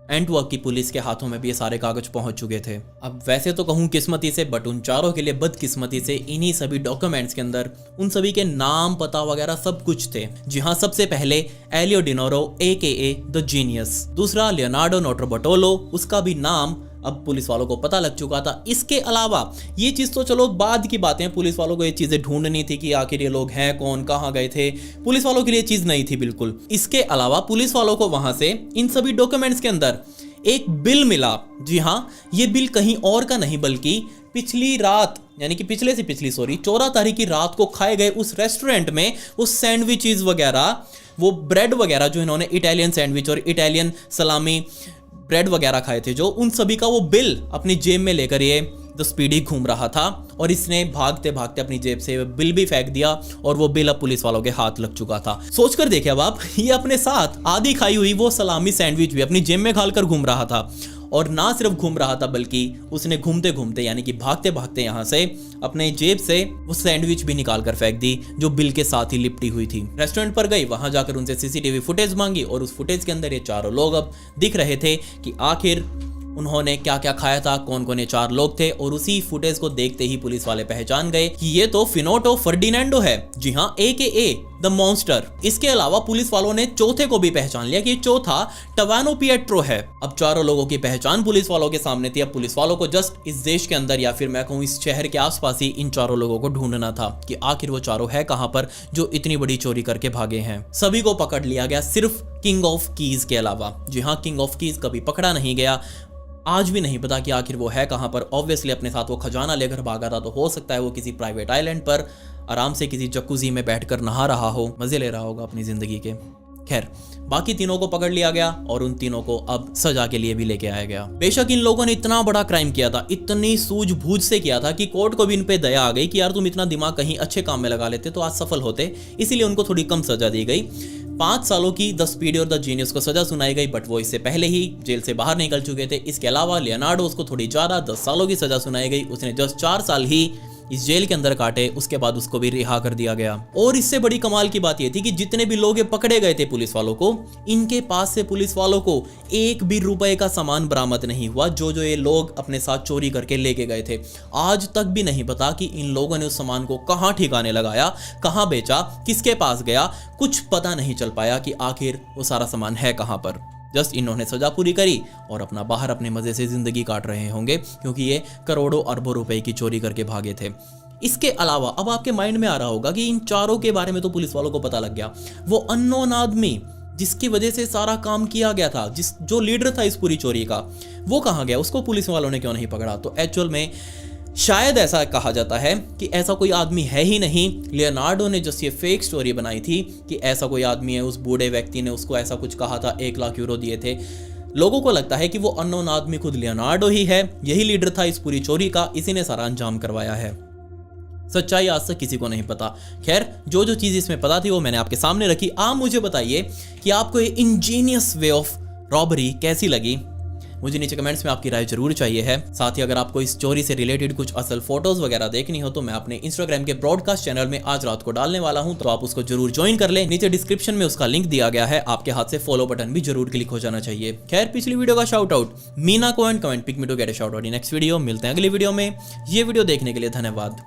एंटवर्प की पुलिस के हाथों में भी ये सारे कागज पहुंच चुके थे। अब वैसे तो कहूं किस्मती से, बट उन चारों के लिए बदकिस्मती से इन्हीं सभी डॉक्यूमेंट्स के अंदर उन सभी के नाम, पता वगैरह सब कुछ थे। जी हाँ, सबसे पहले एलियो डिनोरो AKA द जीनियस, दूसरा लियोनार्डो नोट्रोबोटोलो, उसका भी नाम अब पुलिस वालों को पता लग चुका था। इसके अलावा ये चीज तो चलो बाद की बातें, पुलिस वालों को ये चीजें ढूंढनी थी कि आखिर ये लोग हैं कौन, कहाँ गए थे, पुलिस वालों के लिए चीज नहीं थी बिल्कुल। इसके अलावा पुलिस वालों को वहां से इन सभी डॉक्यूमेंट्स के अंदर एक बिल मिला। जी हाँ, ये बिल कहीं और का नहीं बल्कि पिछली रात, यानी कि पिछले से पिछली 14 तारीख की रात को खाए गए उस रेस्टोरेंट में वो सैंडविचेस वगैरह, वो ब्रेड वगैरह जो इन्होंने इटालियन सैंडविच और इटालियन सलामी ब्रेड वगैरह खाए थे, जो उन सभी का वो बिल अपनी जेब में लेकर ये द स्पीडी घूम रहा था और इसने भागते भागते अपनी जेब से बिल भी फेंक दिया और वो बिल अब पुलिस वालों के हाथ लग चुका था। सोचकर देखे अब आप, ये अपने साथ आधी खाई हुई वो सलामी सैंडविच भी अपनी जेब में खालकर घूम रहा था। और ना सिर्फ घूम रहा था बल्कि उसने घूमते घूमते यानी कि भागते भागते यहाँ से अपने जेब से वो सैंडविच भी निकाल कर फेंक दी जो बिल के साथ ही लिपटी हुई थी। रेस्टोरेंट पर गई, वहां जाकर उनसे सीसीटीवी फुटेज मांगी और उस फुटेज के अंदर ये चारों लोग अब दिख रहे थे कि आखिर उन्होंने क्या क्या खाया था, कौन कौन ये चार लोग थे। और उसी फुटेज को देखते ही पुलिस वाले पहचान गए कि ये तो फिनोटो फर्डिनेंडो है, जी हाँ, AKA द मॉन्स्टर। इसके अलावा पुलिस वालों ने चौथे को भी पहचान लिया कि चौथा टवानो पिएट्रो है। अब चारों लोगों की पहचान पुलिस वालों के सामने थी। अब पुलिस वालों को जस्ट इस देश के अंदर या फिर मैं कहूँ इस शहर के आसपास ही इन चारों लोगों को ढूंढना था कि आखिर वो चारों है कहां पर जो इतनी बड़ी चोरी करके भागे हैं। सभी को पकड़ लिया गया सिर्फ किंग ऑफ कीज के अलावा। जी हाँ, किंग ऑफ कीज कभी पकड़ा नहीं गया। आज भी नहीं पता कि आखिर वो है कहां पर। ऑब्वियसली अपने साथ वो खजाना लेकर भागा था, तो हो सकता है वो किसी प्राइवेट आइलैंड पर आराम से किसी जकुजी में बैठकर नहा रहा हो, मजे ले रहा होगा अपनी जिंदगी के। खैर, बाकी तीनों को पकड़ लिया गया और उन तीनों को अब सजा के लिए भी लेके आया गया। बेशक इन लोगों ने इतना बड़ा क्राइम किया था, इतनी सूझबूझ से किया था कि कोर्ट को भी इन पे दया आ गई कि यार तुम इतना दिमाग कहीं अच्छे काम में लगा लेते तो आज सफल होते, इसीलिए उनको थोड़ी कम सजा दी गई। 5 सालों की द स्पीडी और द जीनियस को सजा सुनाई गई, बट वो इससे पहले ही जेल से बाहर निकल चुके थे। इसके अलावा लियोनार्डो को थोड़ी ज्यादा 10 सालों की सजा सुनाई गई। उसने जस्ट 4 साल ही इस जेल के अंदर काटे, उसके बाद उसको भी रिहा कर दिया गया। और इससे बड़ी कमाल की बात यह थी कि जितने भी लोग पकड़े गए थे पुलिस वालों को, इनके पास से पुलिस वालों को 1 भी रुपए का सामान बरामद नहीं हुआ जो ये लोग अपने साथ चोरी करके लेके गए थे। आज तक भी नहीं पता कि इन लोगों ने उस सामान को कहां ठिकाने लगाया, कहां बेचा, किसके पास गया, कुछ पता नहीं चल पाया कि आखिर वो सारा सामान है कहां पर। जस्ट इन्होंने सजा पूरी करी और अपना बाहर अपने मजे से जिंदगी काट रहे होंगे क्योंकि ये करोड़ों अरबों रुपए की चोरी करके भागे थे। इसके अलावा अब आपके माइंड में आ रहा होगा कि इन चारों के बारे में तो पुलिस वालों को पता लग गया, वो अननोन आदमी जिसकी वजह से सारा काम किया गया था, जो लीडर था इस पूरी चोरी का, वो कहाँ गया, उसको पुलिस वालों ने क्यों नहीं पकड़ा। तो एक्चुअल में शायद ऐसा कहा जाता है कि ऐसा कोई आदमी है ही नहीं। लियोनार्डो ने जस्ट ये फेक स्टोरी बनाई थी कि ऐसा कोई आदमी है, उस बूढ़े व्यक्ति ने उसको ऐसा कुछ कहा था, 1 लाख यूरो दिए थे। लोगों को लगता है कि वो अननोन आदमी खुद लियोनार्डो ही है, यही लीडर था इस पूरी चोरी का, इसी ने सारा अंजाम करवाया है। सच्चाई आज तक किसी को नहीं पता। खैर, जो जो चीज़ इसमें पता थी वो मैंने आपके सामने रखी। आप मुझे बताइए कि आपको ये इंजीनियस वे ऑफ रॉबरी कैसी लगी। मुझे नीचे कमेंट्स में आपकी राय जरूर चाहिए है। साथ ही अगर आपको इस चोरी से रिलेटेड कुछ असल फोटोज वगैरह देखनी हो तो मैं अपने इंस्टाग्राम के ब्रॉडकास्ट चैनल में आज रात को डालने वाला हूं, तो आप उसको जरूर ज्वाइन कर लें। नीचे डिस्क्रिप्शन में उसका लिंक दिया गया है, आपके हाथ से फॉलो बटन भी जरूर क्लिक हो जाना चाहिए। खैर, पिछली वीडियो का शाउट आउट मीना को and comment pick me to get a shout out in next video. मिलते हैं अगली वीडियो में। ये वीडियो देखने के लिए धन्यवाद।